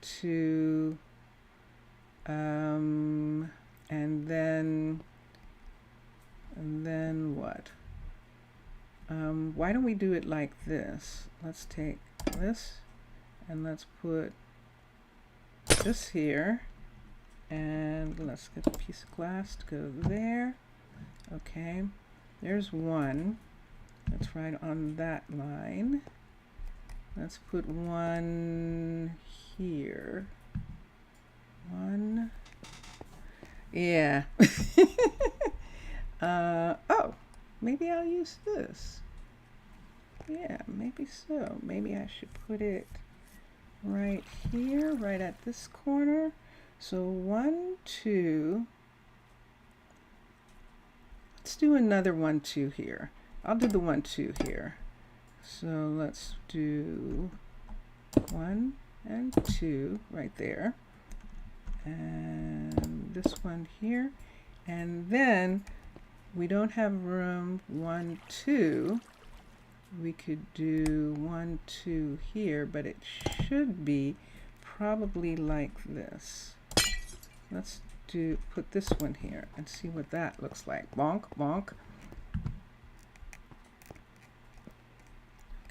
A: 2, and then what? Why don't we do it like this? Let's take this and let's put this here, and let's get a piece of glass to go there. Okay, there's one. That's right on that line. Let's put one here. One. Yeah. Oh, maybe I'll use this. Yeah, maybe so. Maybe I should put it right here, right at this corner. So 1, 2. Let's do another 1, 2 here. I'll do the 1, 2 here. So let's do 1 and 2 right there. And this one here. And then we don't have room 1, 2. We could do 1, 2 here, but it should be probably like this. Let's put this one here and see what that looks like. Bonk, bonk.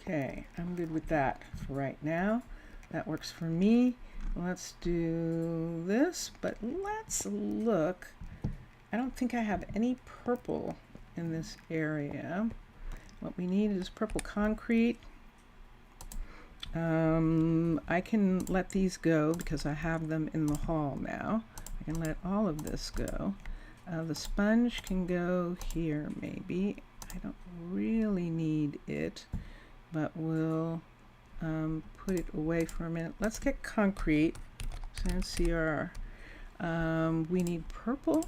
A: Okay, I'm good with that for right now. That works for me. Let's do this, but let's look. I don't think I have any purple in this area. What we need is purple concrete. I can let these go because I have them in the hall now. I can let all of this go. The sponge can go here maybe. I don't really need it, but we'll put it away for a minute. Let's get concrete. Sans CR. We need purple.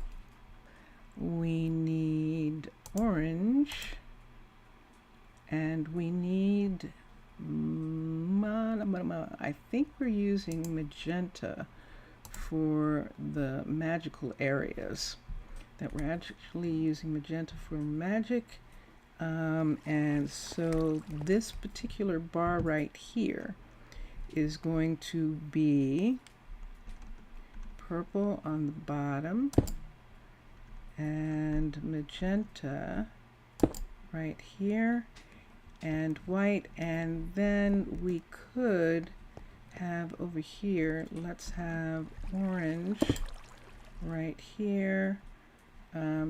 A: We need orange. And we need, I think we're using magenta for the magical areas. That we're actually using magenta for magic. And so this particular bar right here is going to be purple on the bottom and magenta right here and white, and then we could have over here, let's have orange right here.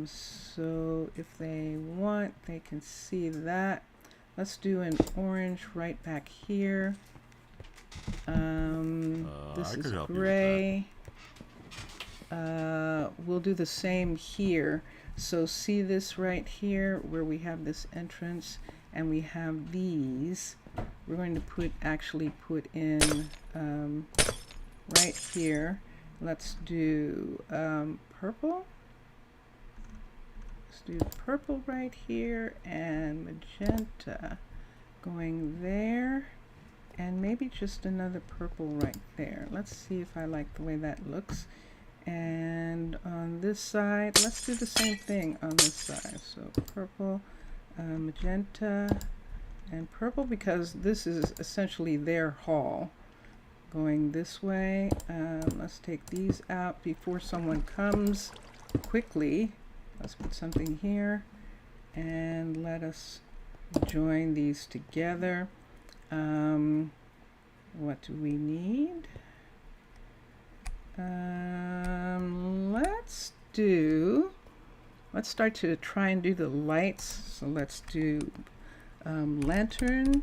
A: So if they want, they can see that. Let's do an orange right back here. This is gray. We'll do the same here. So see this right here where we have this entrance and we have these. We're going to actually put in right here. Let's do purple. Let's do purple right here and magenta going there, and maybe just another purple right there. Let's see if I like the way that looks. And on this side, let's do the same thing on this side. So purple, magenta, and purple, because this is essentially their hall going this way. Let's take these out before someone comes quickly. Let's put something here and let us join these together. What do we need? Let's start to try and do the lights. So let's do lantern.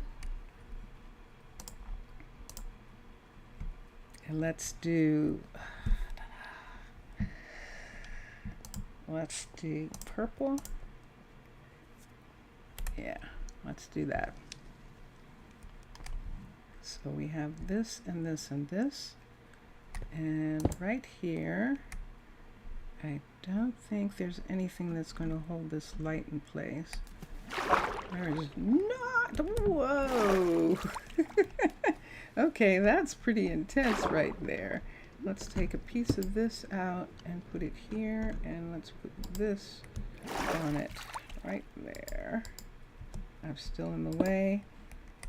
A: And let's do purple. Yeah, let's do that. So we have this and this and this. And right here, I don't think there's anything that's going to hold this light in place. There is not. Whoa. Okay, that's pretty intense right there. Let's take a piece of this out and put it here, and let's put this on it right there. I'm still in the way,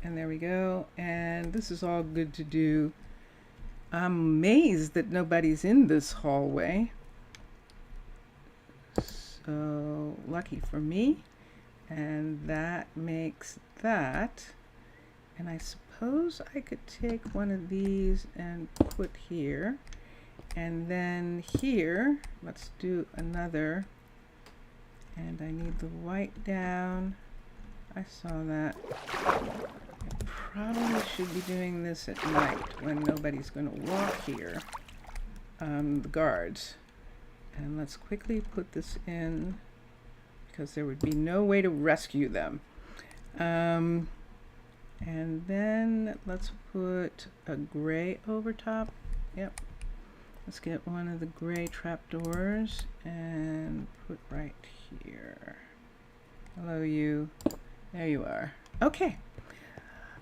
A: and there we go. And this is all good to do. I'm amazed that nobody's in this hallway. So lucky for me. And that makes that. And I suppose I could take one of these and put here. And then here, let's do another. And I need the white down. I saw that. I probably should be doing this at night when nobody's going to walk here. The guards. And let's quickly put this in because there would be no way to rescue them. And then let's put a gray over top. Yep. Let's get one of the gray trapdoors and put right here. Hello, you. There you are. Okay.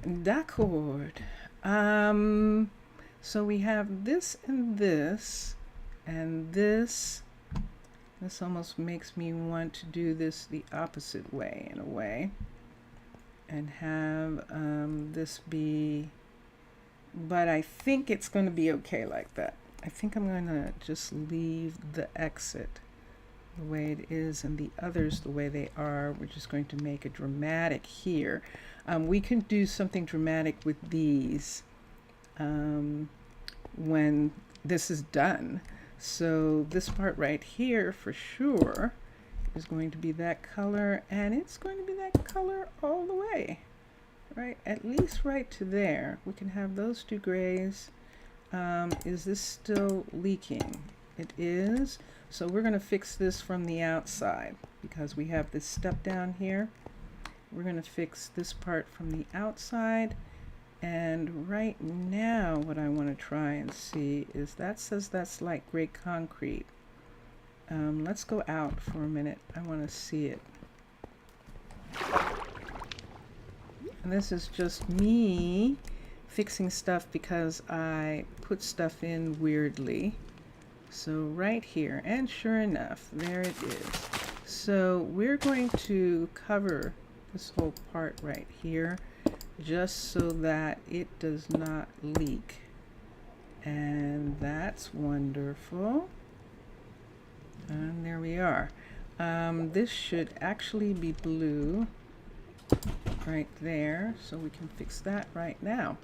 A: D'accord. So we have this and this, and this. This almost makes me want to do this the opposite way, in a way, and have this be, but I think it's going to be okay like that. I think I'm going to just leave the exit the way it is and the others the way they are. We're just going to make a dramatic here. We can do something dramatic with these when this is done. So this part right here for sure is going to be that color, and it's going to be that color all the way, right? At least right to there. We can have those two grays. Is this still leaking? It is. So we're going to fix this from the outside because we have this step down here. We're going to fix this part from the outside. And right now what I want to try and see is that says that's like gray concrete. Let's go out for a minute. I want to see it. And this is just me fixing stuff because I put stuff in weirdly. So right here, and sure enough, there it is. So we're going to cover this whole part right here just so that it does not leak. And that's wonderful. And there we are. This should actually be blue. right there, so we can fix that right now.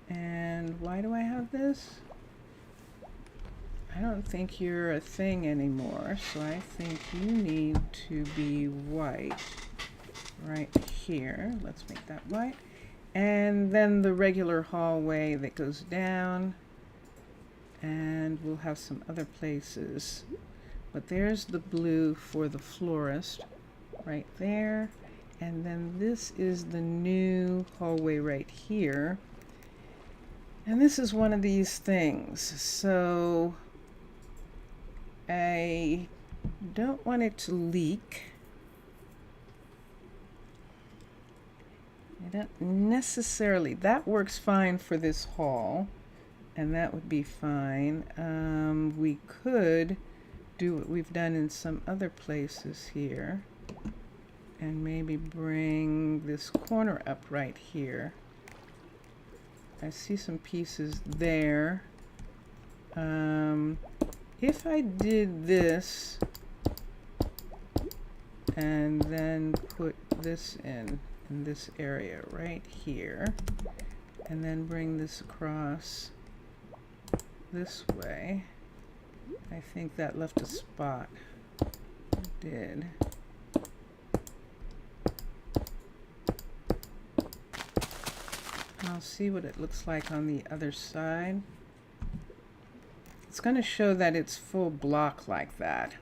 A: And why do I have this? I don't think you're a thing anymore, so I think you need to be white right here. Let's make that white. And then the regular hallway that goes down, and we'll have some other places. But there's the blue for the florist right there. And then this is the new hallway right here. And this is one of these things. So I don't want it to leak. I don't necessarily, that works fine for this hall, and that would be fine. We could do what we've done in some other places here and maybe bring this corner up right here. I see some pieces there. If I did this and then put this in this area right here, and then bring this across this way, I think that left a spot. It did. I'll see what it looks like on the other side. It's going to show that it's full block like that.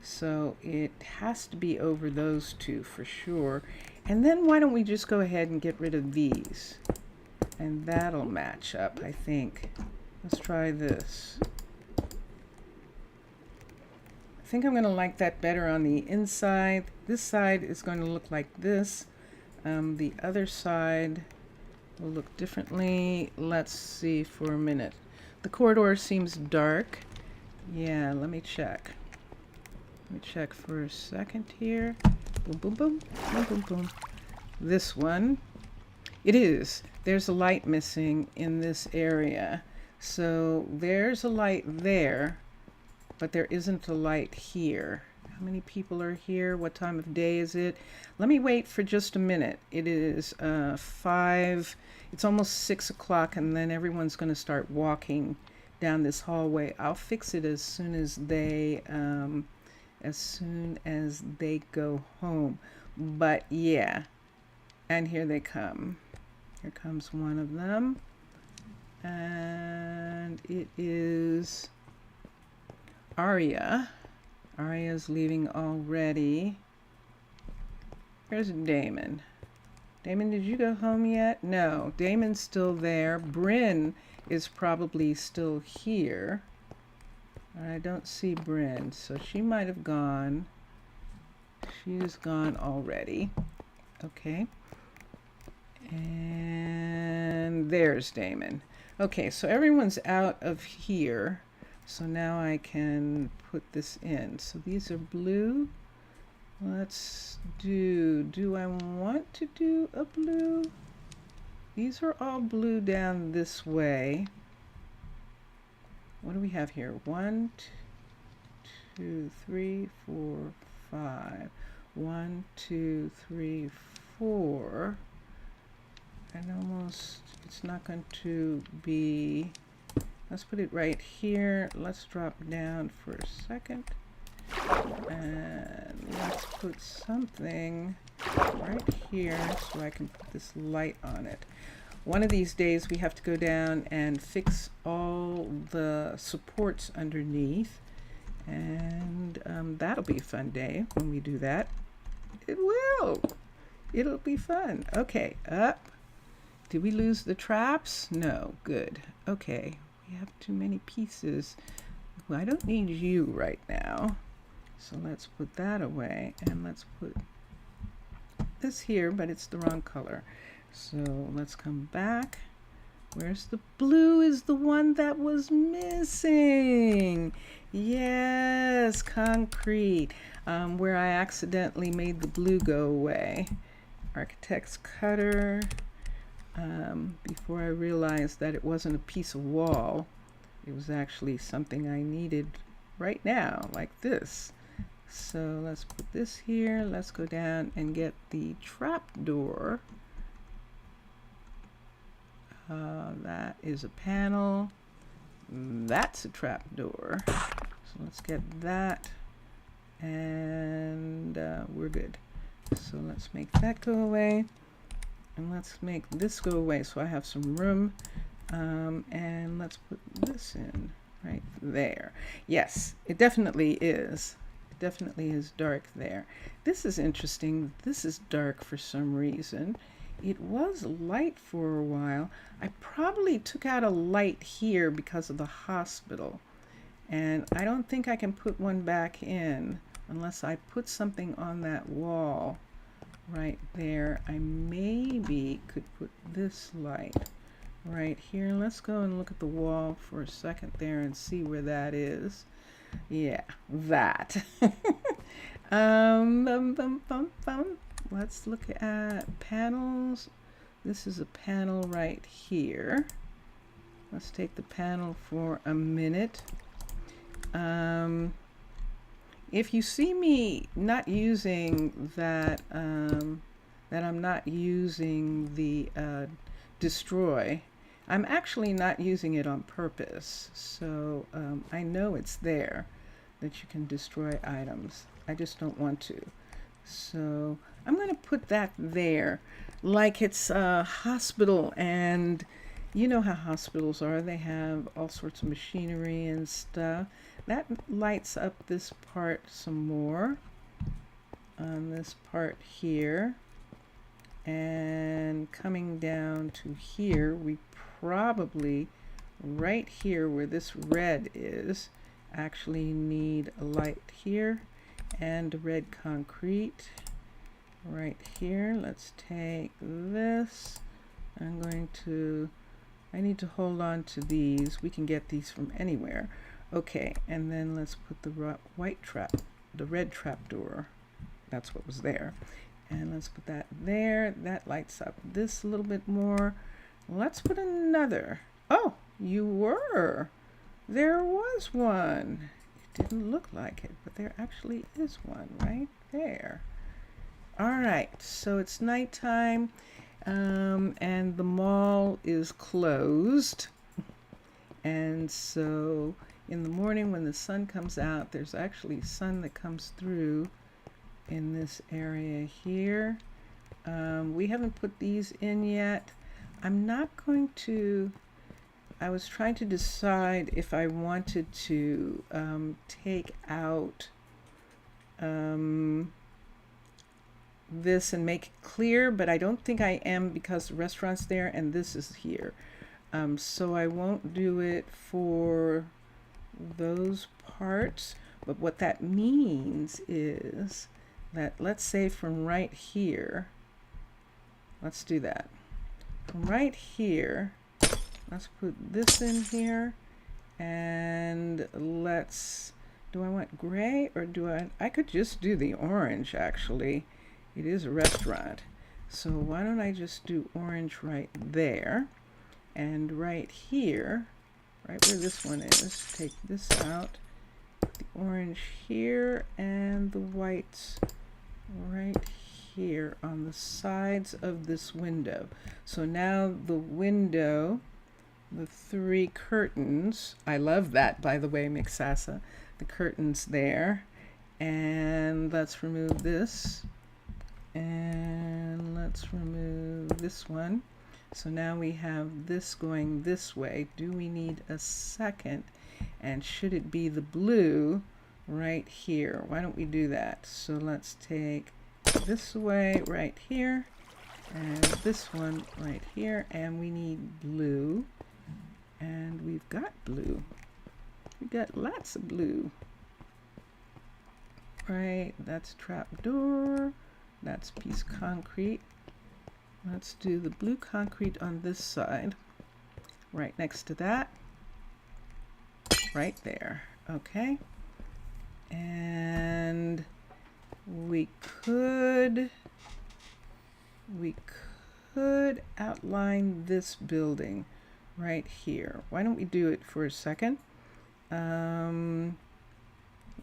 A: So it has to be over those two for sure. And then why don't we just go ahead and get rid of these? And that'll match up, I think. Let's try this. I think I'm going to like that better on the inside. This side is going to look like this. The other side will look differently. Let's see for a minute. The corridor seems dark. Yeah, let me check. Let me check for a second here. Boom, boom, boom, boom, boom, boom. This one, it is. There's a light missing in this area. So there's a light there, but there isn't a light here. How many people are here? What time of day is it? Let me wait for just a minute. It is 5, it's almost 6 o'clock, and then everyone's going to start walking down this hallway. I'll fix it as soon as they go home. But yeah, and here they come. Here comes one of them, and it is Aria. Aria's leaving already. Where's Damon? Damon, did you go home yet? No, Damon's still there. Bryn is probably still here. I don't see Bryn, so she might have gone. She's gone already. Okay. And there's Damon. Okay, so everyone's out of here. So now I can put this in. So these are blue. Let's do I want to do a blue? These are all blue down this way. What do we have here? 1, 2, 3, 4, 5. 1, 2, 3, 4. And almost, it's not going to be, let's put it right here. Let's drop down for a second. And let's put something right here so I can put this light on it. One of these days we have to go down and fix all the supports underneath. And that'll be a fun day when we do that. It will. It'll be fun. Okay, up. Did we lose the traps? No, good. Okay, we have too many pieces. Well, I don't need you right now. So let's put that away, and let's put this here, but it's the wrong color. So let's come back. Where's the blue? Is the one that was missing. Yes, concrete. Where I accidentally made the blue go away. Architect's cutter. Before I realized that it wasn't a piece of wall. It was actually something I needed right now, like this. So let's put this here. Let's go down and get the trap door. That is a panel. That's a trap door. So let's get that, and we're good. So let's make that go away, and let's make this go away so I have some room. And let's put this in right there. Yes, it definitely is. It definitely is dark there. This is interesting. This is dark for some reason. It was light for a while. I probably took out a light here because of the hospital. And I don't think I can put one back in unless I put something on that wall right there. I maybe could put this light right here. Let's go and look at the wall for a second there and see where that is. Yeah, that. Let's look at panels. This is a panel right here. Let's take the panel for a minute. If you see me not using that, that I'm not using the destroy, I'm actually not using it on purpose. So I know it's there, that you can destroy items. I just don't want to. So I'm going to put that there like it's a hospital, and you know how hospitals are. They have all sorts of machinery and stuff. That lights up this part some more on this part here. And coming down to here, we probably, right here where this red is, actually need a light here and red concrete right here. Let's take this. I need to hold on to these. We can get these from anywhere. Okay, and then let's put the red trap door. That's what was there. And let's put that there. That lights up this a little bit more. Let's put another. Oh, you were. There was one. It didn't look like it, but there actually is one right there. All right, so it's nighttime, and the mall is closed. And so in the morning when the sun comes out, there's actually sun that comes through in this area here. We haven't put these in yet. I'm not going to, I was trying to decide if I wanted to take out this and make it clear, but I don't think I am because the restaurant's there and this is here. So I won't do it for those parts. But what that means is that, let's say from right here, let's do that. From right here, let's put this in here, and let's, do I want gray or I could just do the orange actually. It is a restaurant. So why don't I just do orange right there, and right here, right where this one is, take this out, the orange here, and the whites right here on the sides of this window. So now the window, the 3 curtains, I love that, by the way, Mixasa, the curtains there. And let's remove this, and let's remove this one. So now we have this going this way. Do we need a second? And should it be the blue right here? Why don't we do that? So let's take this away right here, and this one right here, and we need blue, and we've got blue. We got lots of blue. Right, that's trapdoor, that's piece of concrete. Let's do the blue concrete on this side, right next to that, right there. Okay, and we could outline this building right here. Why don't we do it for a second?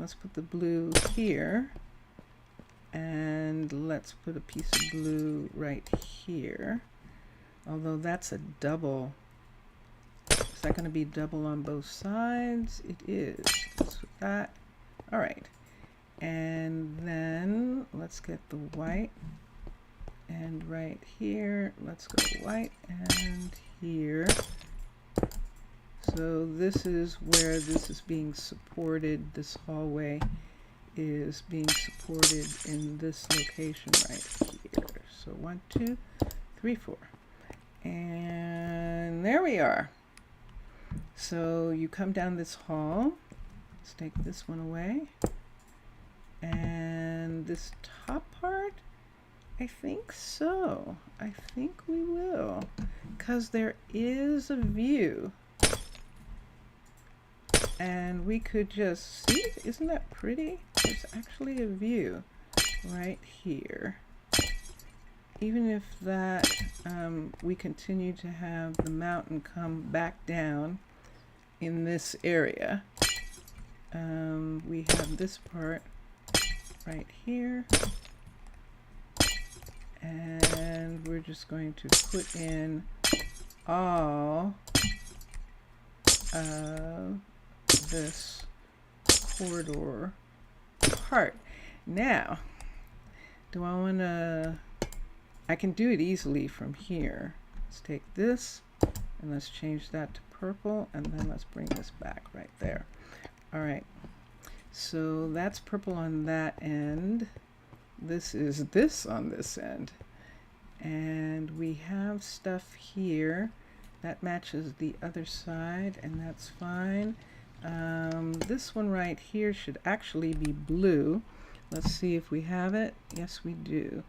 A: let's put the blue here. And let's put a piece of blue right here. Although that's a double. Is that going to be double on both sides? It is. Let's put that. All right. And then let's get the white. And right here, let's go white and here. So this is where this is being supported. This hallway is being supported in this location right here. So 1, 2, 3, 4. And there we are. So you come down this hall. Let's take this one away. And this top part, I think so. I think we will. Because there is a view. And we could just see, isn't that pretty? There's actually a view right here. Even if that, we continue to have the mountain come back down in this area. We have this part right here. And we're just going to put in all this corridor part. Now, do I want to, I can do it easily from here. Let's take this and let's change that to purple, and then let's bring this back right there. All right, so that's purple on that end. This is this on this end. And we have stuff here that matches the other side, and that's fine. This one right here should actually be blue. Let's see if we have it. Yes, we do.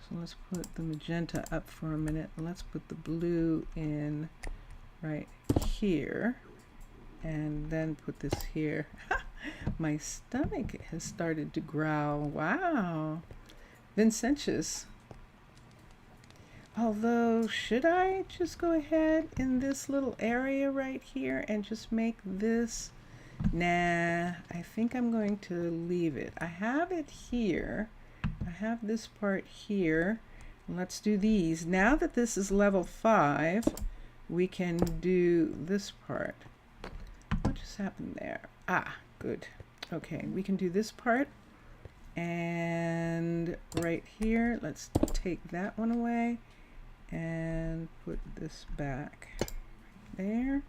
A: So let's put the magenta up for a minute. Let's put the blue in right here, and then put this here. My stomach has started to growl. Wow. Vincentious. Although, should I just go ahead in this little area right here and just make this? Nah, I think I'm going to leave it. I have it here. I have this part here. Let's do these. Now that this is level 5, we can do this part. What just happened there? Ah, good. Okay, we can do this part. And right here, let's take that one away and put this back there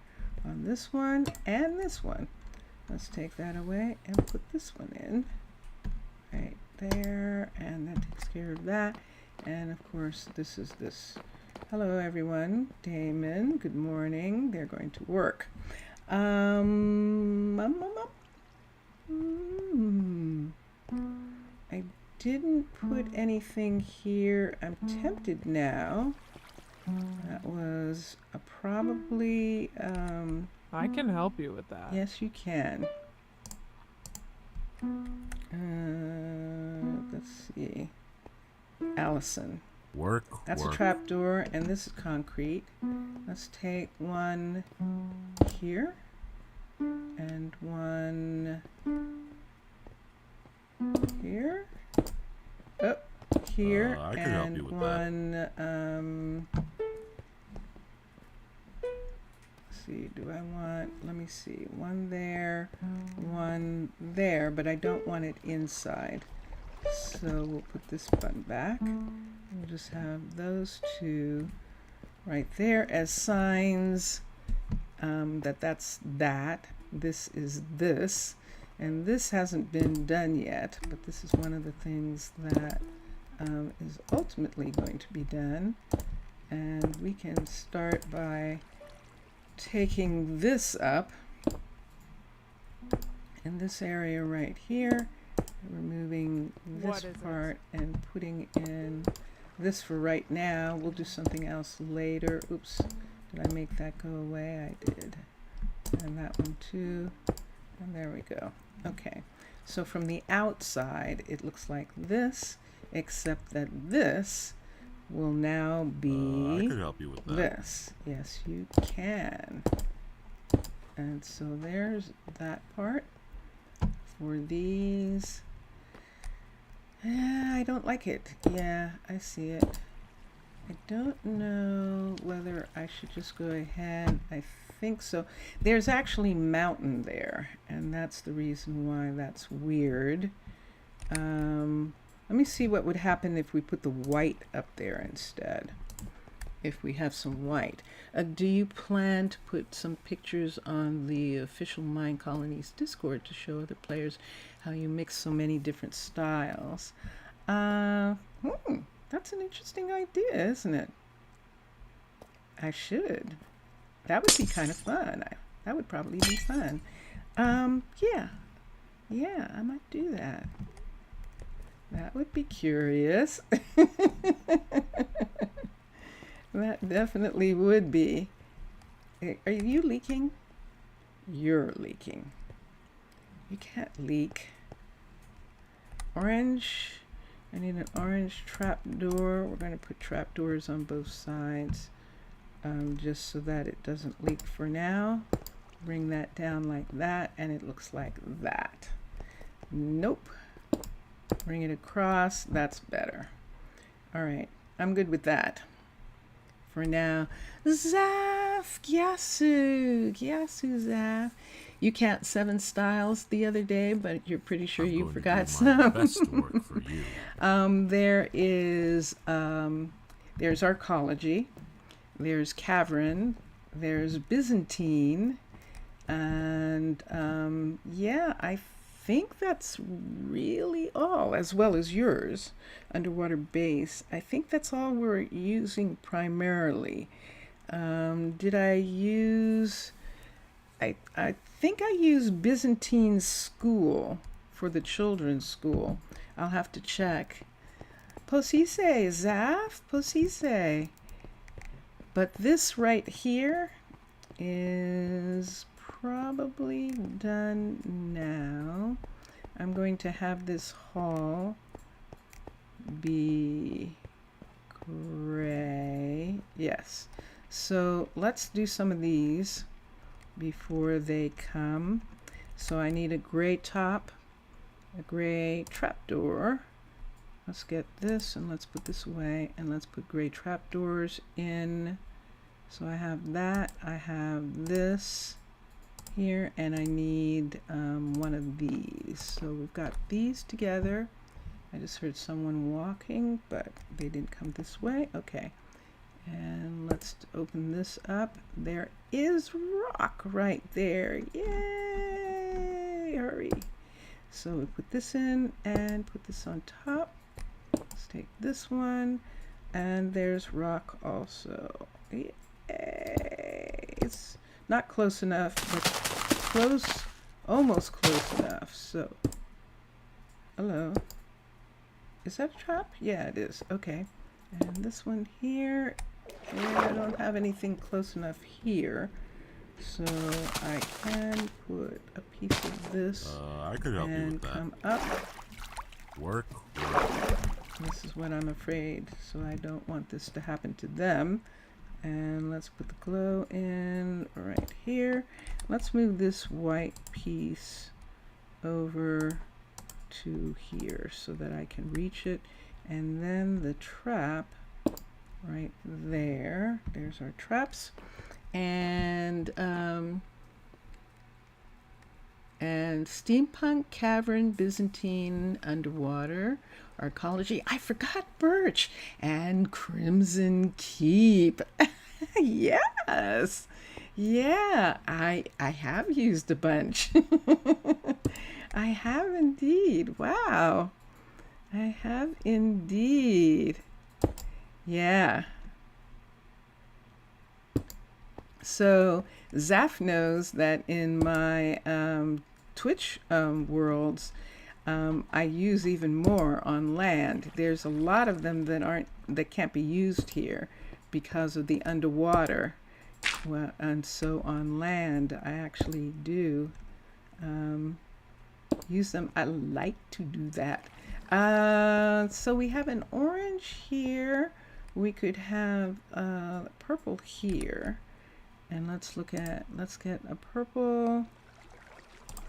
A: on this one and this one. Let's take that away and put this one in right there, and that takes care of that. And of course, this is this. Hello everyone. Damon, good morning. They're going to work. I didn't put anything here. I'm tempted now. That was probably
C: I can help you with that.
A: yes, you can. Let's see. Allison.
B: Work.
A: That's
B: work.
A: a trap door, and this is concrete. Let's take one here and one here. Oh, here
B: I can help you
A: and
B: with
A: one. Let's see. Do I want? Let me see. One there, one there, but I don't want it inside. So we'll put this button back. We'll just have those two right there as signs that's that. This is this. And this hasn't been done yet, but this is one of the things that is ultimately going to be done. And we can start by taking this up in this area right here, removing this part and putting in this for right now. We'll do something else later. Oops, did I make that go away? I did. And that one too. And there we go. Okay, so from the outside it looks like this, except that this will now be
B: I could help you with that.
A: this. Yes, you can. And so there's that part. for these. I don't like it. Yeah, I see it. I don't know whether I should just go ahead. I think so. There's actually mountain there, and that's the reason why that's weird. Let me see what would happen if we put the white up there instead. If we have some white. Do you plan to put some pictures on the official Minecolonies Discord to show other players how you mix so many different styles? That's an interesting idea, isn't it? I should. That would be kind of fun. That would probably be fun. Yeah. Yeah, I might do that. That would be curious. That definitely would be. Are you leaking? You're leaking. You can't leak. Orange. I need an orange trapdoor. We're going to put trapdoors on both sides just so that it doesn't leak for now. Bring that down like that, and it looks like that. Nope. Bring it across. That's better. All right. I'm good with that. For now. Zaf! Gyasu! Gyasu, Zaf. You count 7 styles the other day, but you're pretty sure you forgot some.
B: Best work for you.
A: There's Arcology, there's Cavern, there's Byzantine, and yeah, I think that's really all, as well as yours, underwater base. I think that's all we're using primarily. Did I use... I think I used Byzantine School for the children's school. I'll have to check. Posise, Zaf, Posise. But this right here is probably done now. I'm going to have this hall be gray. Yes. So let's do some of these before they come. So I need a gray top, a gray trapdoor. Let's get this and let's put this away, and let's put gray trapdoors in. So I have that, I have this here, and I need one of these. So we've got these together. I just heard someone walking, but they didn't come this way. Okay. And let's open this up. There is rock right there. Yay! Hurry. So we put this in and put this on top. Let's take this one. And there's rock also. Yay! It's not close enough, but close, almost close enough. So, hello. Is that a trap? Yeah, it is. Okay. And this one here. And I don't have anything close enough here, so I can put a piece of this
B: I could help you with that.
A: come up.
B: Work.
A: This is what I'm afraid, so I don't want this to happen to them. And let's put the glow in right here. Let's move this white piece over to here so that I can reach it. And then the trap right there. There's our traps. And Steampunk, Cavern, Byzantine, Underwater, Arcology. I forgot Birch and Crimson Keep. Yes. Yeah, I have used a bunch. I have indeed. Wow. I have indeed. Yeah. So Zaf knows that in my Twitch worlds, I use even more on land. There's a lot of them that can't be used here because of the underwater. Well, and so on land, I actually do use them. I like to do that. So we have an orange here. We could have purple here. And let's get a purple.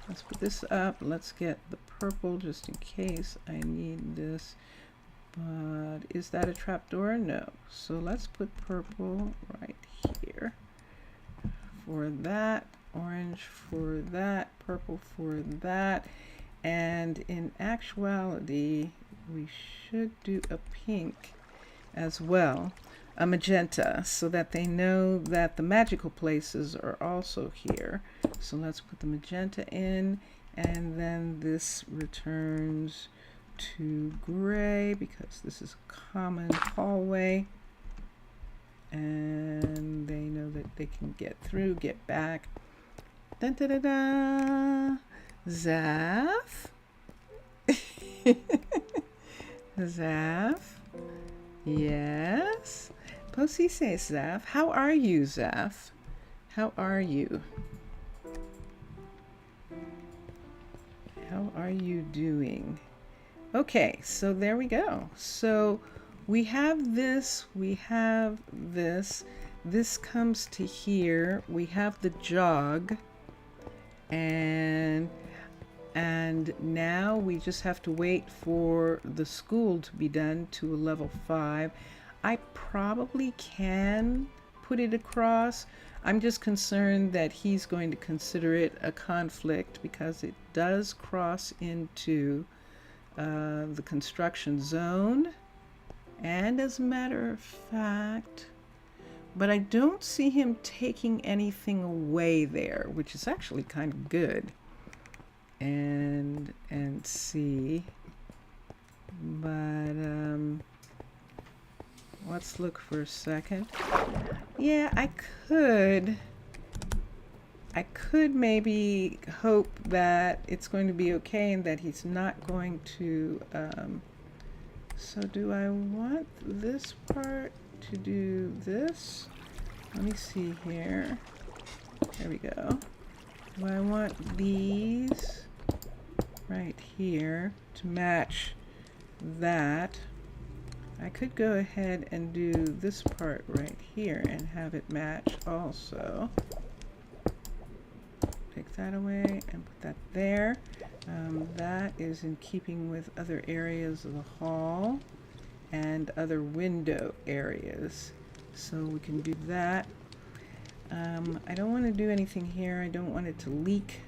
A: Let's put this up. Let's get the purple just in case I need this. But is that a trapdoor? No. So let's put purple right here for that, orange for that, purple for that. And in actuality, we should do a pink as well, a magenta, so that they know that the magical places are also here. So let's put the magenta in, and then this returns to gray because this is a common hallway, and they know that they can get through, get back. Dun, da, da, da. Zaf. Zaf. Yes. Posey says Zaf. How are you, Zaf? How are you? How are you doing? Okay, so there we go. So we have this, we have this. This comes to here. We have the jog. And now we just have to wait for the school to be done to a level 5. I probably can put it across. I'm just concerned that he's going to consider it a conflict because it does cross into the construction zone. And as a matter of fact, but I don't see him taking anything away there, which is actually kind of good. And see, but let's look for a second. Yeah, I could maybe hope that it's going to be okay and that he's not going to so do I want this part to do this? Let me see here. There we go. Do I want these right here to match that? I could go ahead and do this part right here and have it match also. Take that away and put that there. That is in keeping with other areas of the hall and other window areas. So we can do that. I don't want to do anything here. I don't want it to leak.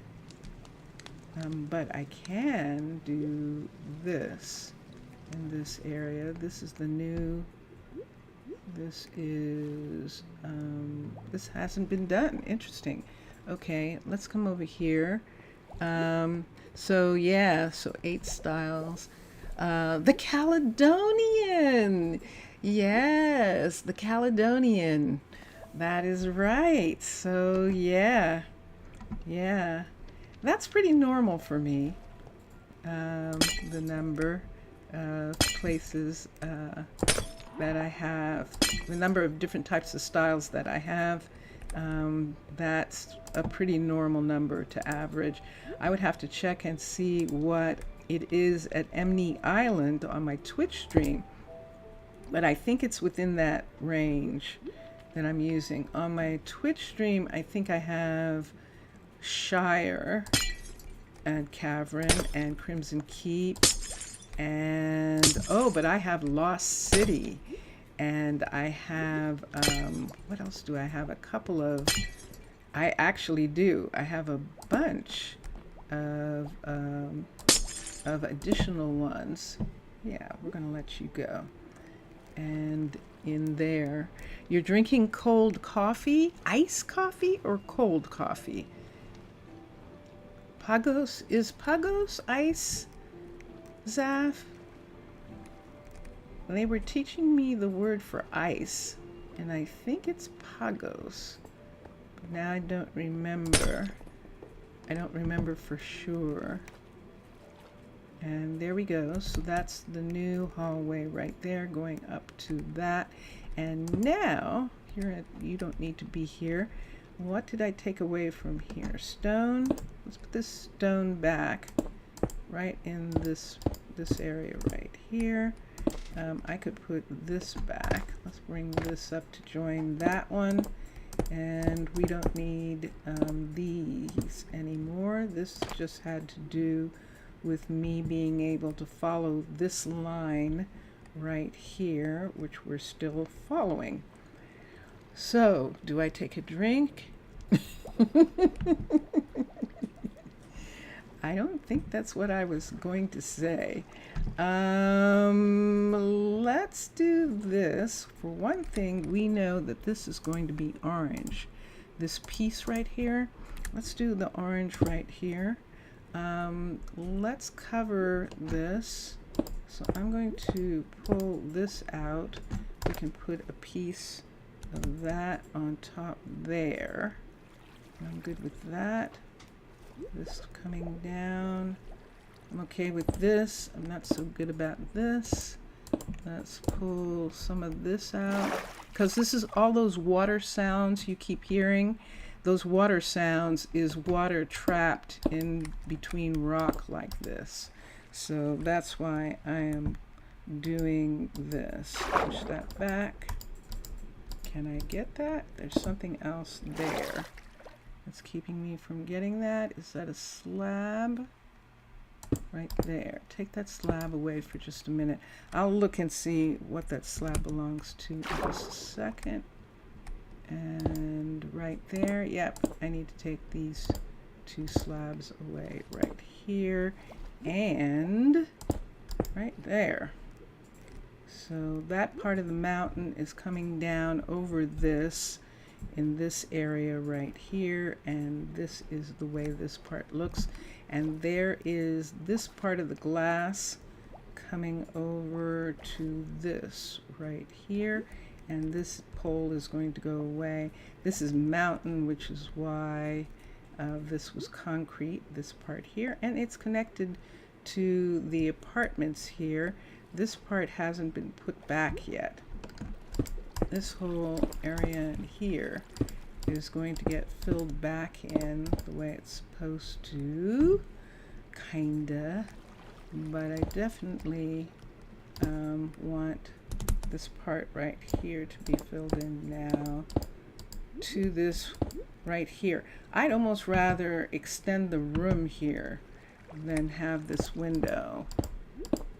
A: But I can do this in this area. This is the new, this is, this hasn't been done. Interesting. Okay, let's come over here. So yeah, so 8 styles. The Caledonian. Yes, the Caledonian. That is right. So yeah, that's pretty normal for me. The number of places that I have, the number of different types of styles that I have, that's a pretty normal number to average. I would have to check and see what it is at Emney Island on my Twitch stream, but I think it's within that range that I'm using. On my Twitch stream, I think I have Shire and Cavern and Crimson Keep and oh, but I have Lost City and I have what else do I have? A couple of, I actually do. I have a bunch of additional ones. Yeah, we're gonna let you go. And in there, you're drinking cold coffee, iced coffee or cold coffee? Pagos, is Pagos ice, Zaf? They were teaching me the word for ice, and I think it's Pagos. But now I don't remember. I don't remember for sure. And there we go. So that's the new hallway right there going up to that. And now, you don't need to be here. What did I take away from here? Stone. Let's put this stone back right in this area right here. I could put this back. Let's bring this up to join that one. And we don't need these anymore. This just had to do with me being able to follow this line right here, which we're still following. So, do I take a drink? I don't think that's what I was going to say. Let's do this. For one thing, we know that this is going to be orange. This piece right here, let's do the orange right here. Let's cover this. So I'm going to pull this out. We can put a piece of that on top there. I'm good with that. This coming down. I'm okay with this. I'm not so good about this. Let's pull some of this out, because this is all those water sounds you keep hearing. Those water sounds is water trapped in between rock like this. So that's why I am doing this. Push that back. Can I get that? There's something else there that's keeping me from getting that. Is that a slab? Right there. Take that slab away for just a minute. I'll look and see what that slab belongs to in just a second. And right there, yep, I need to take these two slabs away right here and right there. So that part of the mountain is coming down over this in this area right here, and this is the way this part looks. And there is this part of the glass coming over to this right here, and this pole is going to go away. This is mountain, which is why this was concrete, this part here, and it's connected to the apartments here. This part hasn't been put back yet. This whole area in here is going to get filled back in the way it's supposed to, kinda, but I definitely want this part right here to be filled in now to this right here. I'd almost rather extend the room here than have this window.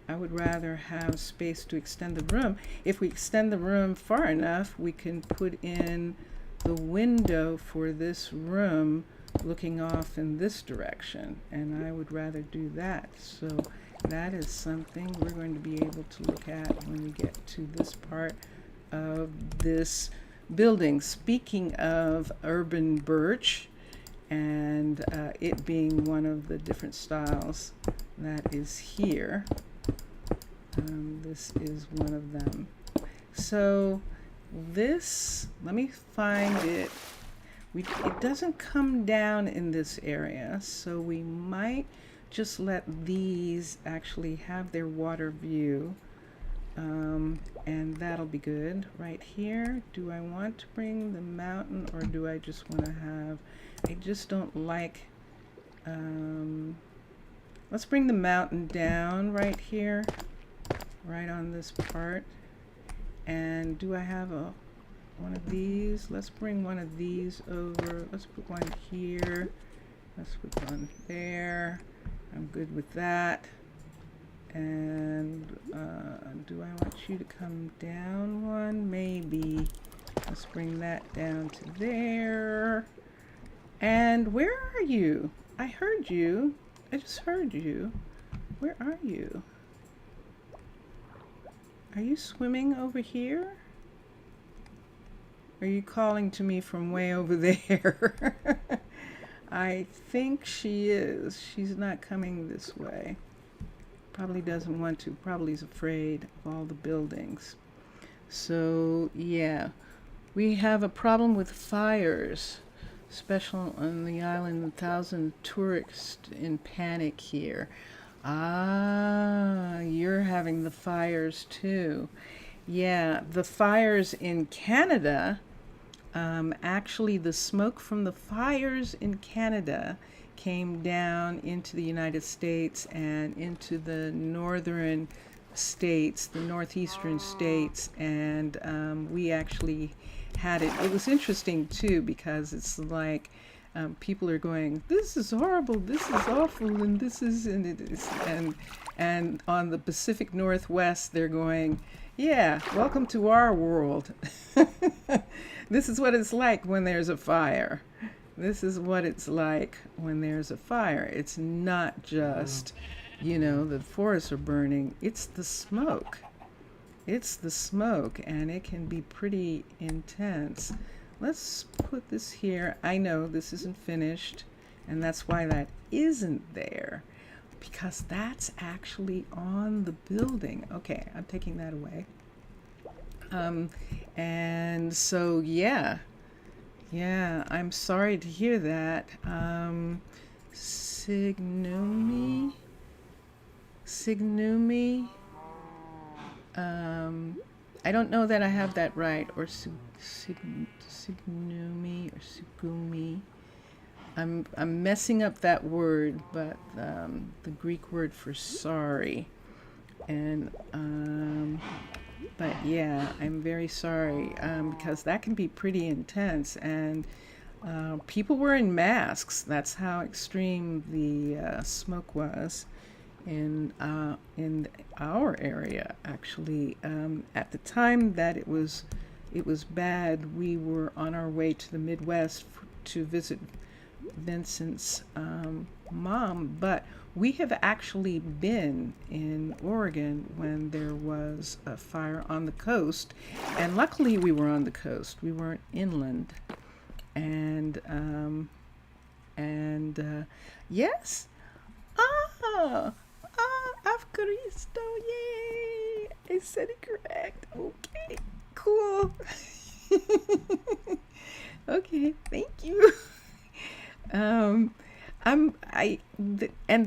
A: I would rather have space to extend the room. If we extend the room far enough, we can put in the window for this room looking off in this direction, and I would rather do that. So that is something we're going to be able to look at when we get to this part of this building. Speaking of urban birch, and it being one of the different styles that is here, this is one of them. So this, let me find it. It doesn't come down in this area, so we might just let these actually have their water view, and that'll be good. Right here, do I want to bring the mountain, or do I just want to have, I just don't like, let's bring the mountain down right here, right on this part. And do I have one of these? Let's bring one of these over. Let's put one here. Let's put one there. I'm good with that. And do I want you to come down one? Maybe. Let's bring that down to there. And where are you? I heard you. I just heard you. Where are you? Are you swimming over here? Are you calling to me from way over there? I think she is. She's not coming this way. Probably doesn't want to. Probably is afraid of all the buildings. So, yeah. We have a problem with fires. Special on the island, 1,000 tourists in panic here. Ah, you're having the fires too. Yeah, the fires in Canada, actually the smoke from the fires in Canada came down into the United States and into the northern states, the northeastern states, and we actually had it. It was interesting too because it's like people are going, "This is horrible. This is awful," and this is and it is and on the Pacific Northwest they're going, "Yeah, welcome to our world. This is what it's like when there's a fire. This is what it's like when there's a fire. It's not just, the forests are burning. It's the smoke. It's the smoke, and it can be pretty intense." Let's put this here. I know this isn't finished, and that's why that isn't there, because that's actually on the building. Okay, I'm taking that away. And so, yeah, I'm sorry to hear that. Signumi. I don't know that I have that right, or signumi or sugumi. I'm messing up that word, but the Greek word for sorry. And but yeah, I'm very sorry because that can be pretty intense, and people were in masks. That's how extreme the smoke was in our area. Actually, at the time that it was bad, we were on our way to the Midwest to visit Vincent's mom, but we have actually been in Oregon when there was a fire on the coast, and luckily we were on the coast. We weren't inland, and yes, Afgaristo, yay! I said it correct. Okay, cool. Okay, thank you. And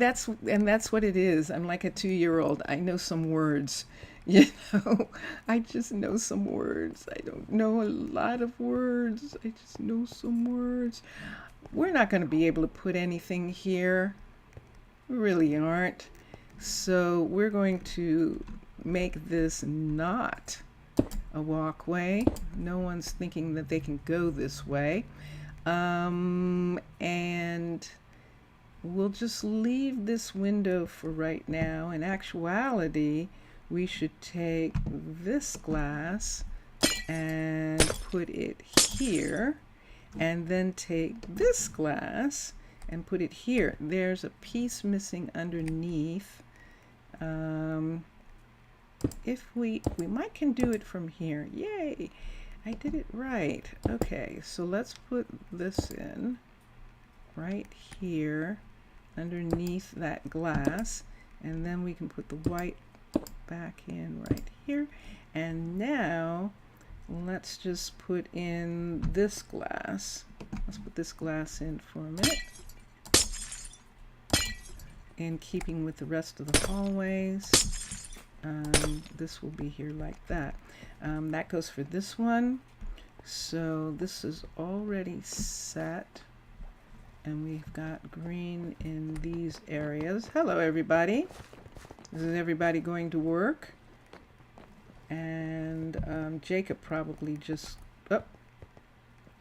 A: that's what it is. I'm like a 2-year-old. I know some words, I just know some words. I don't know a lot of words. I just know some words. We're not going to be able to put anything here. We really aren't. So we're going to make this not a walkway. No one's thinking that they can go this way. And we'll just leave this window for right now. In actuality, we should take this glass and put it here, and then take this glass and put it here. There's a piece missing underneath. If we might can do it from here. Yay! I did it right. Okay, so let's put this in right here underneath that glass, and then we can put the white back in right here. And now let's just put in this glass. Let's put this glass in for a minute, in keeping with the rest of the hallways. This will be here like that. That goes for this one. So this is already set, and we've got green in these areas. Hello, everybody. Is everybody going to work? And Jacob probably just, oh,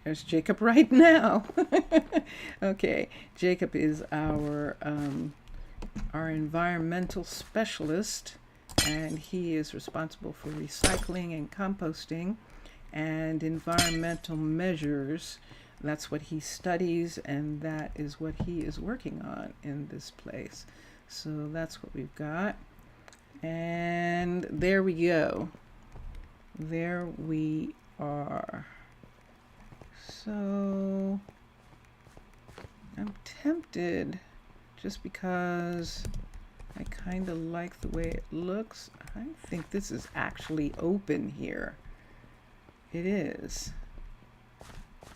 A: there's Jacob right now. Okay, Jacob is our environmental specialist, and he is responsible for recycling and composting and environmental measures. That's what he studies, and that is what he is working on in this place. So that's what we've got. And there we go. There we are. So I'm tempted, just because I kind of like the way it looks. I think this is actually open here. It is.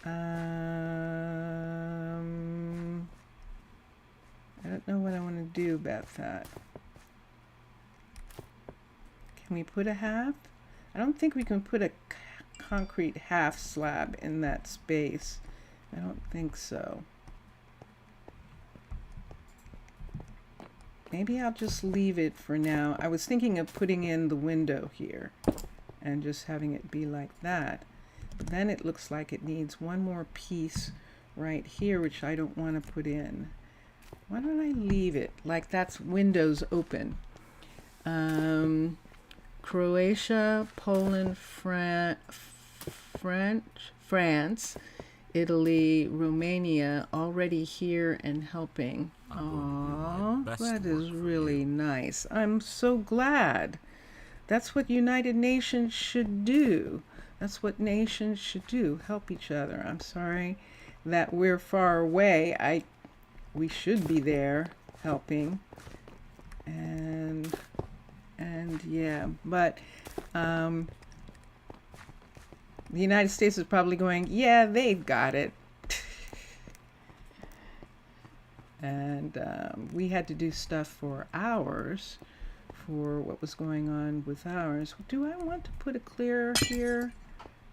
A: I don't know what I want to do about that. Can we put a half? I don't think we can put a concrete half slab in that space. I don't think so. Maybe I'll just leave it for now. I was thinking of putting in the window here and just having it be like that. then it looks like it needs one more piece right here, which I don't want to put in. Why don't I leave it like that's windows open? Croatia, Poland, France, Italy, Romania, already here and helping.
B: I'm going to do my
A: Aww,
B: best
A: that
B: to work
A: is
B: for
A: really
B: you.
A: nice. I'm so glad. That's what United Nations should do. That's what nations should do. Help each other. I'm sorry that we're far away. We should be there helping. And yeah, but the United States is probably going, yeah, they've got it. And we had to do stuff for ours, for what was going on with ours. Do I want to put a clear here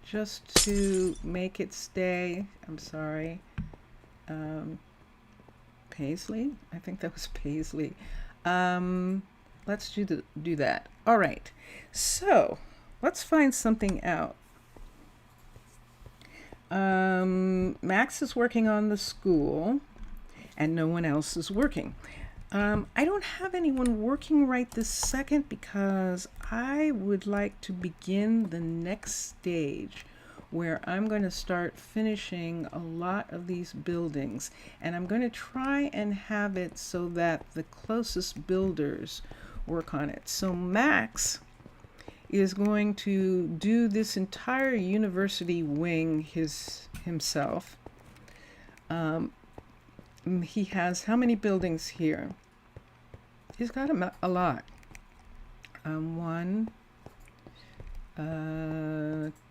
A: just to make it stay? I'm sorry. Paisley? I think that was Paisley. Let's do that. All right. So let's find something out. Max is working on the school and no one else is working. I don't have anyone working right this second because I would like to begin the next stage where I'm going to start finishing a lot of these buildings, and I'm going to try and have it so that the closest builders work on it. So Max is going to do this entire university wing himself. He has how many buildings here? He's got a lot. One,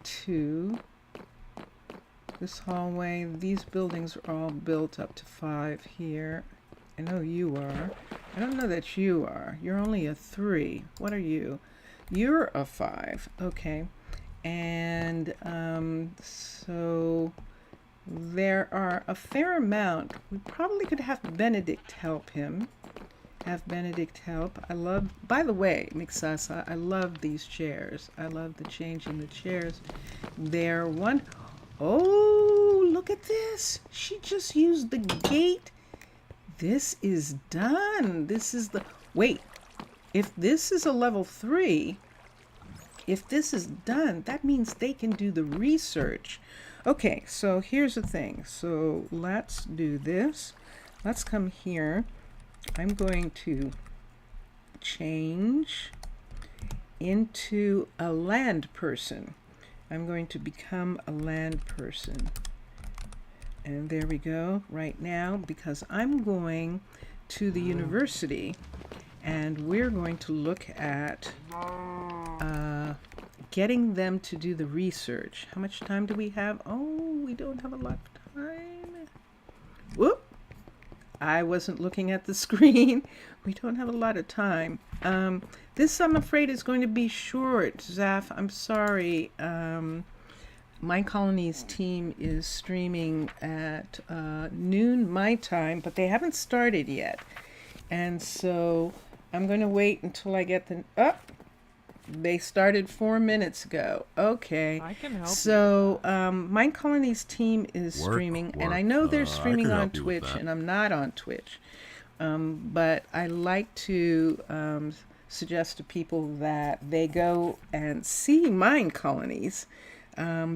A: two. This hallway, these buildings are all built up to 5 here. I know you are. I don't know that you are. You're only a 3. What are you? You're a 5. Okay. And so there are a fair amount. We probably could have Benedict help him. Have Benedict help. I love, by the way, Mixasa, I love these chairs. I love the changing the chairs. They're one. Oh, look at this. She just used the gate. This is done. This is the, wait, if this is a level 3, if this is done, that means they can do the research. Okay, so here's the thing. So let's do this. Let's come here. I'm going to change into a land person. I'm going to become a land person. And there we go right now, because I'm going to the university and we're going to look at getting them to do the research. How much time do we have? Oh, we don't have a lot of time. Whoop! I wasn't looking at the screen. We don't have a lot of time. This, I'm afraid, is going to be short. Zaf, I'm sorry. Minecolonies team is streaming at noon my time, but they haven't started yet. And so I'm going to wait until I get the... They started 4 minutes ago. Okay.
C: I can help
A: so Minecolonies team is streaming, and I know they're streaming on Twitch, and I'm not on Twitch. But I like to suggest to people that they go and see Minecolonies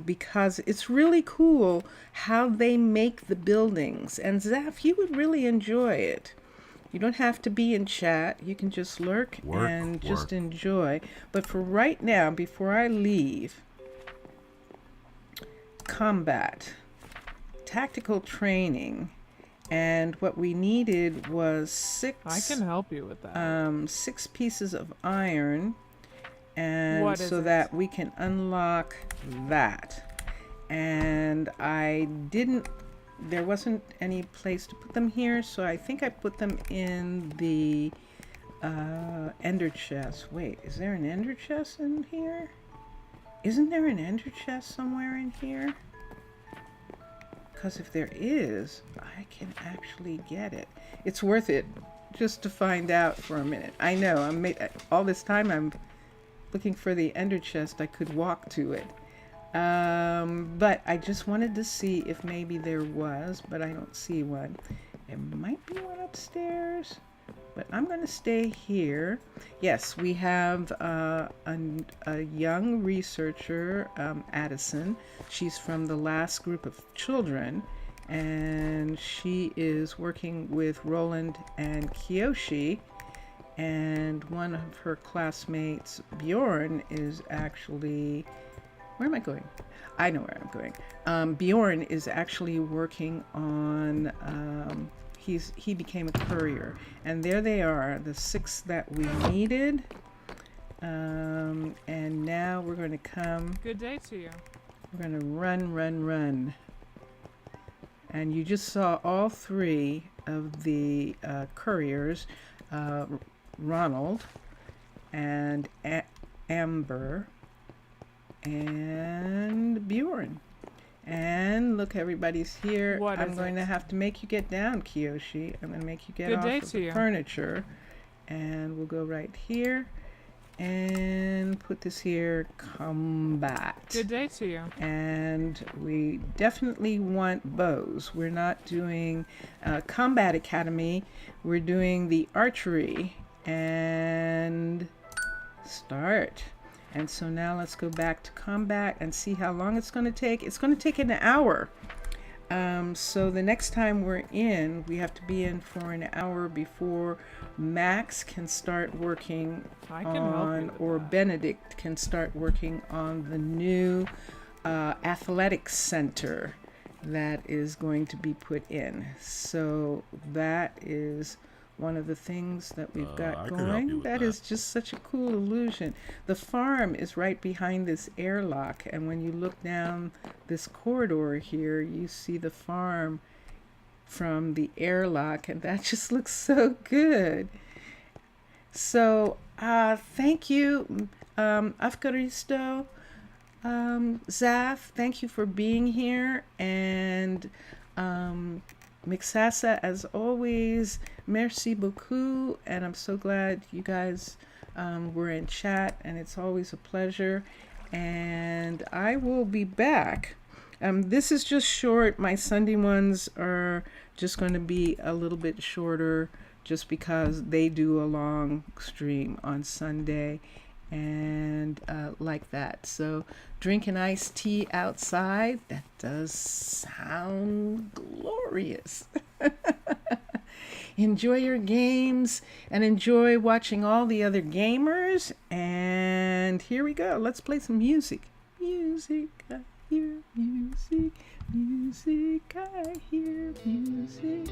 A: because it's really cool how they make the buildings. And Zaf, you would really enjoy it. You don't have to be in chat. You can just lurk and just enjoy. But for right now, before I leave, combat, tactical training, and what we needed was 6.
C: I can help you with that.
A: 6 pieces of iron, and
C: What is
A: so
C: it?
A: that we can unlock that. And I didn't. There wasn't any place to put them here, so I think I put them in the ender chest. Wait, is there an ender chest in here? Isn't there an ender chest somewhere in here? Because if there is, I can actually get it. It's worth it just to find out for a minute. I know, all this time I'm looking for the ender chest. I could walk to it. But I just wanted to see if maybe there was, but I don't see one. There might be one upstairs, but I'm going to stay here. Yes, we have a young researcher, Addison. She's from the last group of children, and she is working with Roland and Kiyoshi. And one of her classmates, Bjorn, is actually, where am I going? I know where I'm going. Bjorn is actually working on, he became a courier. And there they are, the 6 that we needed. And now we're going to come.
C: Good day to you.
A: We're going to run. And you just saw all 3 of the couriers, Ronald and Amber and Bjorn. And look, everybody's here. I'm going to have to make you get down, Kiyoshi. I'm going to make you get off of the furniture. And we'll go right here and put this here, combat.
C: Good day to you.
A: And we definitely want bows. We're not doing Combat Academy. We're doing the archery. And start. And so now let's go back to combat and see how long it's going to take. It's going to take an hour. So the next time we're in, we have to be in for an hour before Max can start working on, or Benedict can start working on the new athletics center that is going to be put in. So that is one of the things that we've got going. That is just such a cool illusion. The farm is right behind this airlock, and when you look down this corridor here, you see the farm from the airlock, and that just looks so good. So thank you, Afkaristo, Zaf, thank you for being here, and Mixasa, as always, merci beaucoup, and I'm so glad you guys were in chat, and it's always a pleasure, and I will be back. This is just short. My Sunday ones are just going to be a little bit shorter just because they do a long stream on Sunday, and like that. So drinking iced tea outside, that does sound glorious. Enjoy your games and enjoy watching all the other gamers. And here we go. Let's play some music. Music, I hear music. Music, I hear music.